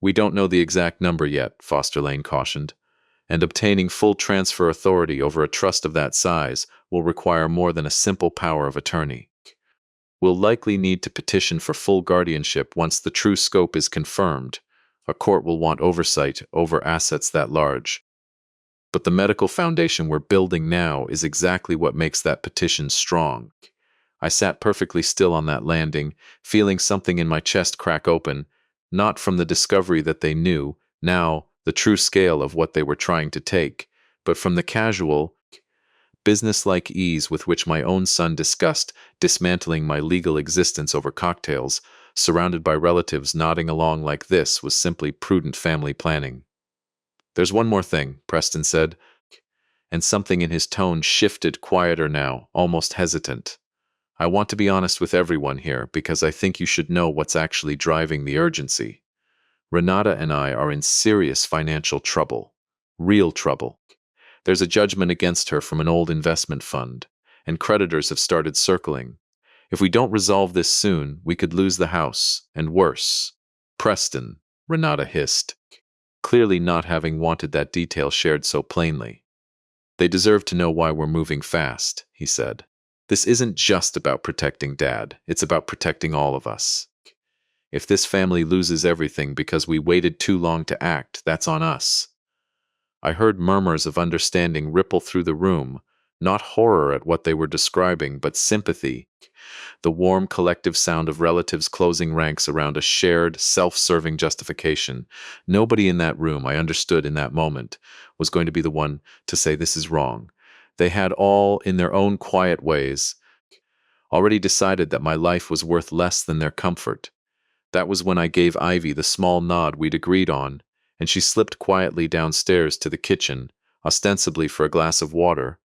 We don't know the exact number yet, Foster Lane cautioned, and obtaining full transfer authority over a trust of that size will require more than a simple power of attorney. We'll likely need to petition for full guardianship once the true scope is confirmed. A court will want oversight over assets that large. But the medical foundation we're building now is exactly what makes that petition strong. I sat perfectly still on that landing, feeling something in my chest crack open, not from the discovery that they knew, now, the true scale of what they were trying to take, but from the casual, businesslike ease with which my own son discussed dismantling my legal existence over cocktails, surrounded by relatives nodding along like this was simply prudent family planning. There's one more thing, Preston said, and something in his tone shifted quieter now, almost hesitant. I want to be honest with everyone here because I think you should know what's actually driving the urgency. Renata and I are in serious financial trouble. Real trouble. There's a judgment against her from an old investment fund, and creditors have started circling. If we don't resolve this soon, we could lose the house, and worse. Preston, Renata hissed, clearly not having wanted that detail shared so plainly. They deserve to know why we're moving fast, he said. This isn't just about protecting Dad, it's about protecting all of us. If this family loses everything because we waited too long to act, that's on us. I heard murmurs of understanding ripple through the room, Not horror at what they were describing, but sympathy, the warm collective sound of relatives closing ranks around a shared, self-serving justification. Nobody in that room, I understood in that moment, was going to be the one to say this is wrong. They had all, in their own quiet ways, already decided that my life was worth less than their comfort. That was when I gave Ivy the small nod we'd agreed on, and she slipped quietly downstairs to the kitchen, ostensibly for a glass of water,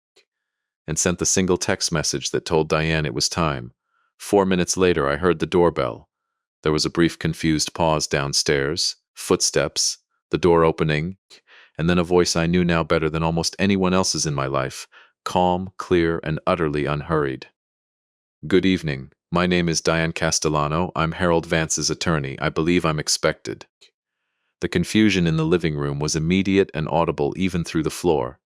and sent the single text message that told Diane it was time. 4 minutes later, I heard the doorbell. There was a brief confused pause downstairs, footsteps, the door opening, and then a voice I knew now better than almost anyone else's in my life, calm, clear, and utterly unhurried. Good evening. My name is Diane Castellano. I'm Harold Vance's attorney. I believe I'm expected. The confusion in the living room was immediate and audible even through the floor.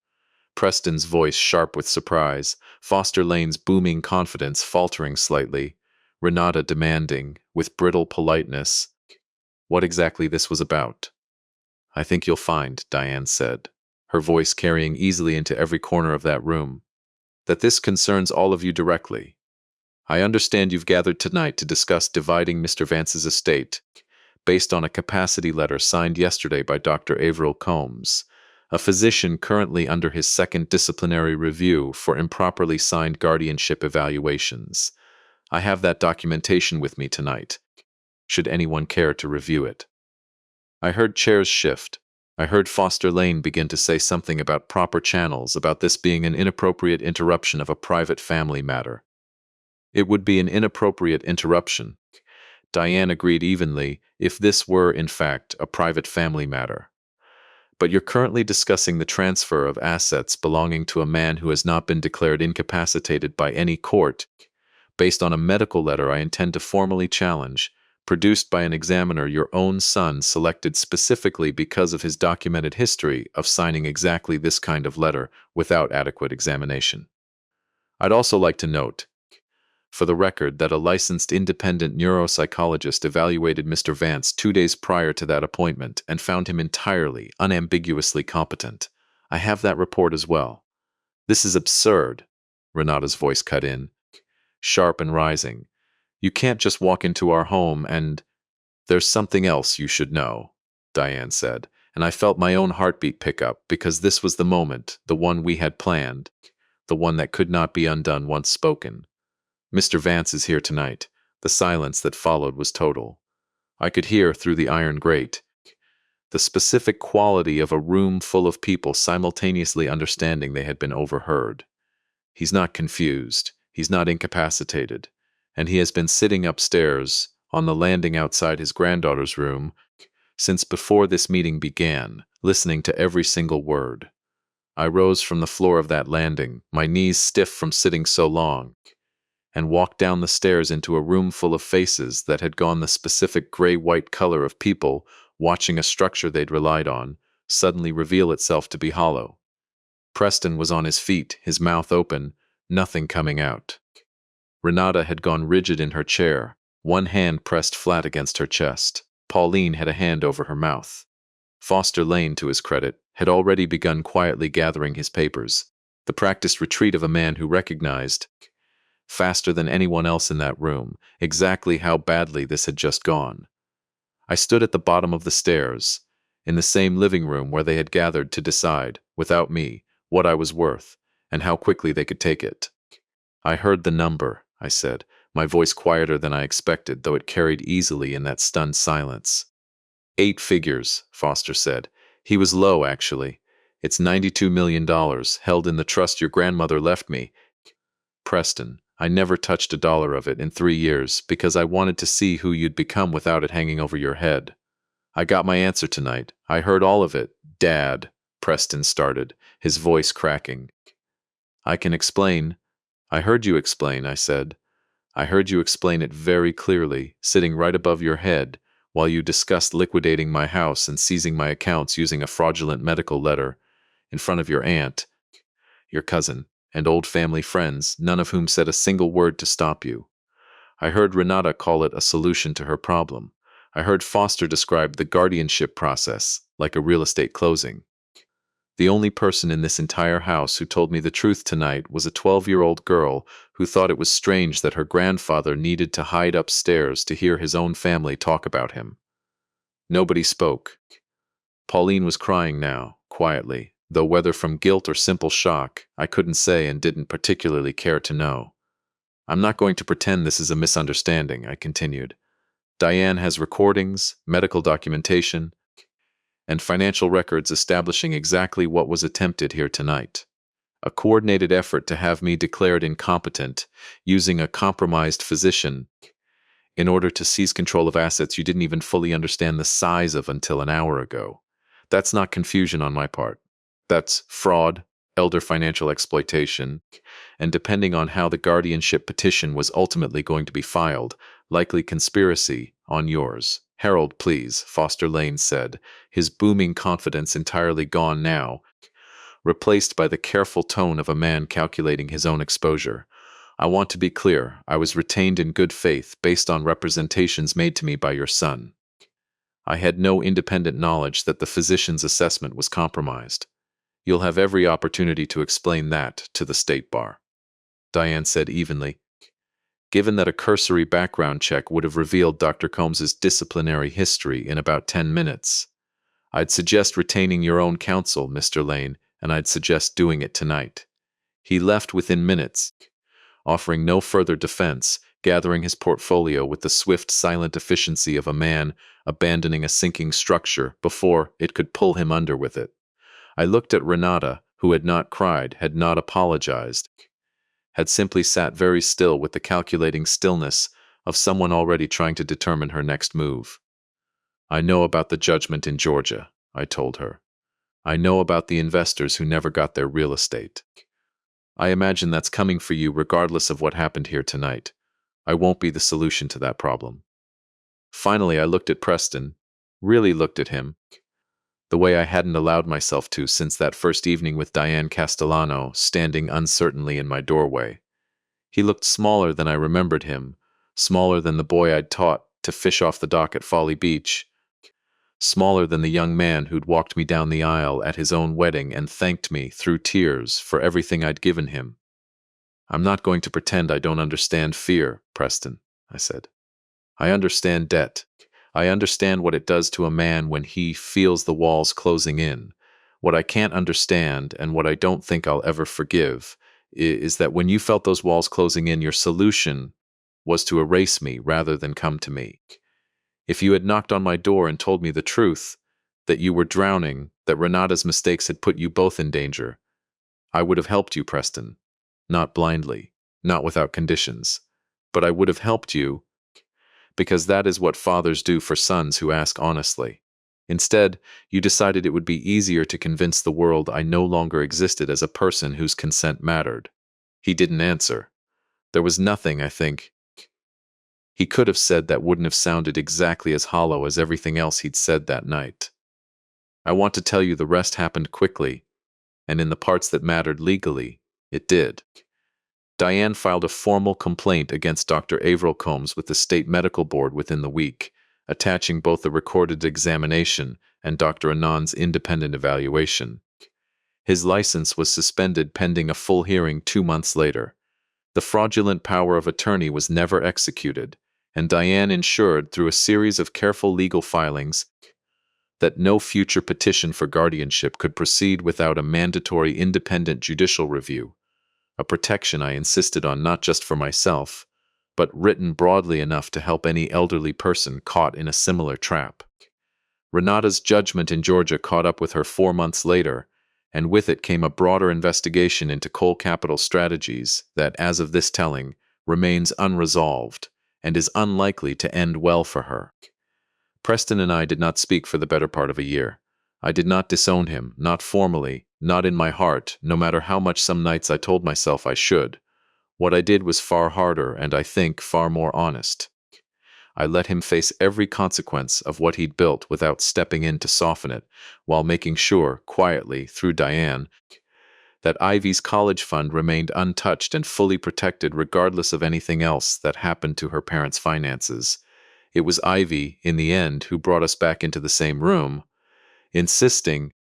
Preston's voice sharp with surprise, Foster Lane's booming confidence faltering slightly, Renata demanding, with brittle politeness, what exactly this was about. I think you'll find, Diane said, her voice carrying easily into every corner of that room, that this concerns all of you directly. I understand you've gathered tonight to discuss dividing Mr. Vance's estate, based on a capacity letter signed yesterday by Dr. Averill Combs, a physician currently under his second disciplinary review for improperly signed guardianship evaluations. I have that documentation with me tonight, should anyone care to review it. I heard chairs shift. I heard Foster Lane begin to say something about proper channels, about this being an inappropriate interruption of a private family matter. It would be an inappropriate interruption, Diane agreed evenly, if this were, in fact, a private family matter. But you're currently discussing the transfer of assets belonging to a man who has not been declared incapacitated by any court, based on a medical letter I intend to formally challenge, produced by an examiner your own son selected specifically because of his documented history of signing exactly this kind of letter without adequate examination. I'd also like to note, for the record, that a licensed independent neuropsychologist evaluated Mr. Vance 2 days prior to that appointment and found him entirely, unambiguously competent. I have that report as well. This is absurd, Renata's voice cut in, sharp and rising. You can't just walk into our home and... There's something else you should know, Diane said, and I felt my own heartbeat pick up because this was the moment, the one we had planned, the one that could not be undone once spoken. Mr. Vance is here tonight. The silence that followed was total. I could hear through the iron grate the specific quality of a room full of people simultaneously understanding they had been overheard. He's not confused. He's not incapacitated. And he has been sitting upstairs on the landing outside his granddaughter's room since before this meeting began, listening to every single word. I rose from the floor of that landing, my knees stiff from sitting so long, and walked down the stairs into a room full of faces that had gone the specific gray-white color of people watching a structure they'd relied on suddenly reveal itself to be hollow. Preston was on his feet, his mouth open, nothing coming out. Renata had gone rigid in her chair, one hand pressed flat against her chest. Pauline had a hand over her mouth. Foster Lane, to his credit, had already begun quietly gathering his papers, the practiced retreat of a man who recognized, faster than anyone else in that room, exactly how badly this had just gone. I stood at the bottom of the stairs, in the same living room where they had gathered to decide, without me, what I was worth, and how quickly they could take it. I heard the number, I said, my voice quieter than I expected, though it carried easily in that stunned silence. 8 figures, Foster said. He was low, actually. It's $92 million, held in the trust your grandmother left me. Preston, I never touched a dollar of it in 3 years because I wanted to see who you'd become without it hanging over your head. I got my answer tonight. I heard all of it. Dad, Preston started, his voice cracking. I can explain. I heard you explain, I said. I heard you explain it very clearly, sitting right above your head, while you discussed liquidating my house and seizing my accounts using a fraudulent medical letter, in front of your aunt, your cousin, and old family friends, none of whom said a single word to stop you. I heard Renata call it a solution to her problem. I heard Foster describe the guardianship process like a real estate closing. The only person in this entire house who told me the truth tonight was a 12-year-old girl who thought it was strange that her grandfather needed to hide upstairs to hear his own family talk about him. Nobody spoke. Pauline was crying now, quietly, though whether from guilt or simple shock, I couldn't say and didn't particularly care to know. I'm not going to pretend this is a misunderstanding, I continued. Diane has recordings, medical documentation, and financial records establishing exactly what was attempted here tonight. A coordinated effort to have me declared incompetent, using a compromised physician in order to seize control of assets you didn't even fully understand the size of until an hour ago. That's not confusion on my part. That's fraud, elder financial exploitation, and depending on how the guardianship petition was ultimately going to be filed, likely conspiracy on yours. Harold, please, Foster Lane said, his booming confidence entirely gone now, replaced by the careful tone of a man calculating his own exposure. I want to be clear, I was retained in good faith based on representations made to me by your son. I had no independent knowledge that the physician's assessment was compromised. You'll have every opportunity to explain that to the State Bar, Diane said evenly. Given that a cursory background check would have revealed Dr. Combs's disciplinary history in about 10 minutes, I'd suggest retaining your own counsel, Mr. Lane, and I'd suggest doing it tonight. He left within minutes, offering no further defense, gathering his portfolio with the swift, silent efficiency of a man abandoning a sinking structure before it could pull him under with it. I looked at Renata, who had not cried, had not apologized, had simply sat very still with the calculating stillness of someone already trying to determine her next move. I know about the judgment in Georgia, I told her. I know about the investors who never got their real estate. I imagine that's coming for you regardless of what happened here tonight. I won't be the solution to that problem. Finally, I looked at Preston, really looked at him, the way I hadn't allowed myself to since that first evening with Diane Castellano standing uncertainly in my doorway. He looked smaller than I remembered him, smaller than the boy I'd taught to fish off the dock at Folly Beach, smaller than the young man who'd walked me down the aisle at his own wedding and thanked me, through tears, for everything I'd given him. I'm not going to pretend I don't understand fear, Preston, I said. I understand debt. I understand what it does to a man when he feels the walls closing in. What I can't understand, and what I don't think I'll ever forgive, is that when you felt those walls closing in, your solution was to erase me rather than come to me. If you had knocked on my door and told me the truth, that you were drowning, that Renata's mistakes had put you both in danger, I would have helped you, Preston. Not blindly, not without conditions, but I would have helped you, because that is what fathers do for sons who ask honestly. Instead, you decided it would be easier to convince the world I no longer existed as a person whose consent mattered. He didn't answer. There was nothing, I think, he could have said that wouldn't have sounded exactly as hollow as everything else he'd said that night. I want to tell you the rest happened quickly, and in the parts that mattered legally, it did. Diane filed a formal complaint against Dr. Averill Combs with the State Medical Board within the week, attaching both the recorded examination and Dr. Anand's independent evaluation. His license was suspended pending a full hearing 2 months later. The fraudulent power of attorney was never executed, and Diane ensured through a series of careful legal filings that no future petition for guardianship could proceed without a mandatory independent judicial review, a protection I insisted on not just for myself, but written broadly enough to help any elderly person caught in a similar trap. Renata's judgment in Georgia caught up with her 4 months later, and with it came a broader investigation into coal capital strategies that, as of this telling, remains unresolved and is unlikely to end well for her. Preston and I did not speak for the better part of a year. I did not disown him, not formally, not in my heart, no matter how much some nights I told myself I should. What I did was far harder and, I think, far more honest. I let him face every consequence of what he'd built without stepping in to soften it, while making sure, quietly, through Diane, that Ivy's college fund remained untouched and fully protected regardless of anything else that happened to her parents' finances. It was Ivy, in the end, who brought us back into the same room, insisting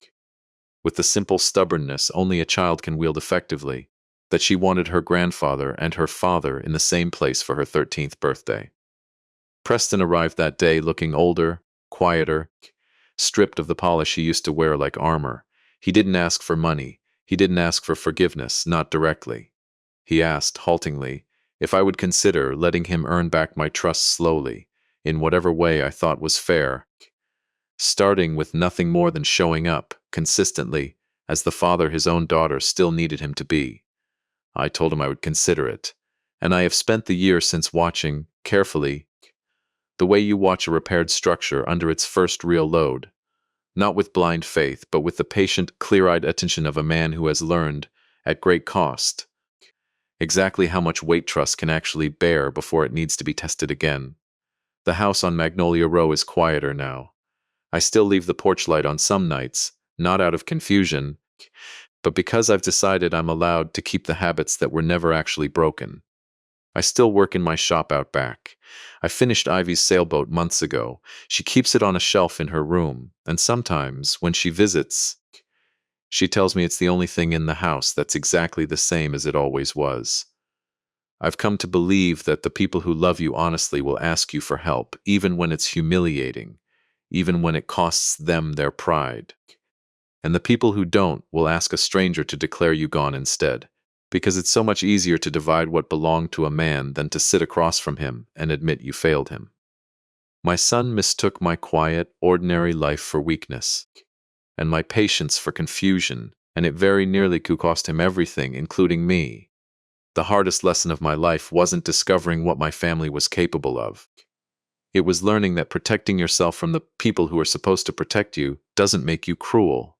with the simple stubbornness only a child can wield effectively, that she wanted her grandfather and her father in the same place for her 13th birthday. Preston arrived that day looking older, quieter, stripped of the polish he used to wear like armor. He didn't ask for money. He didn't ask for forgiveness, not directly. He asked, haltingly, if I would consider letting him earn back my trust slowly, in whatever way I thought was fair, starting with nothing more than showing up, consistently, as the father his own daughter still needed him to be. I told him I would consider it, and I have spent the year since watching, carefully, the way you watch a repaired structure under its first real load, not with blind faith, but with the patient, clear-eyed attention of a man who has learned, at great cost, exactly how much weight trust can actually bear before it needs to be tested again. The house on Magnolia Row is quieter now. I still leave the porch light on some nights, not out of confusion, but because I've decided I'm allowed to keep the habits that were never actually broken. I still work in my shop out back. I finished Ivy's sailboat months ago. She keeps it on a shelf in her room, and sometimes, when she visits, she tells me it's the only thing in the house that's exactly the same as it always was. I've come to believe that the people who love you honestly will ask you for help, even when it's humiliating, even when it costs them their pride. And the people who don't will ask a stranger to declare you gone instead, because it's so much easier to divide what belonged to a man than to sit across from him and admit you failed him. My son mistook my quiet, ordinary life for weakness, and my patience for confusion, and it very nearly could cost him everything, including me. The hardest lesson of my life wasn't discovering what my family was capable of. It was learning that protecting yourself from the people who are supposed to protect you doesn't make you cruel.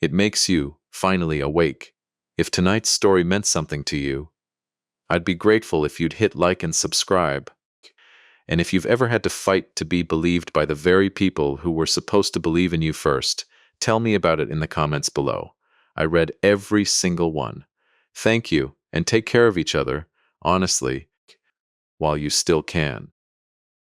It makes you, finally, awake. If tonight's story meant something to you, I'd be grateful if you'd hit like and subscribe. And if you've ever had to fight to be believed by the very people who were supposed to believe in you first, tell me about it in the comments below. I read every single one. Thank you, and take care of each other, honestly, while you still can.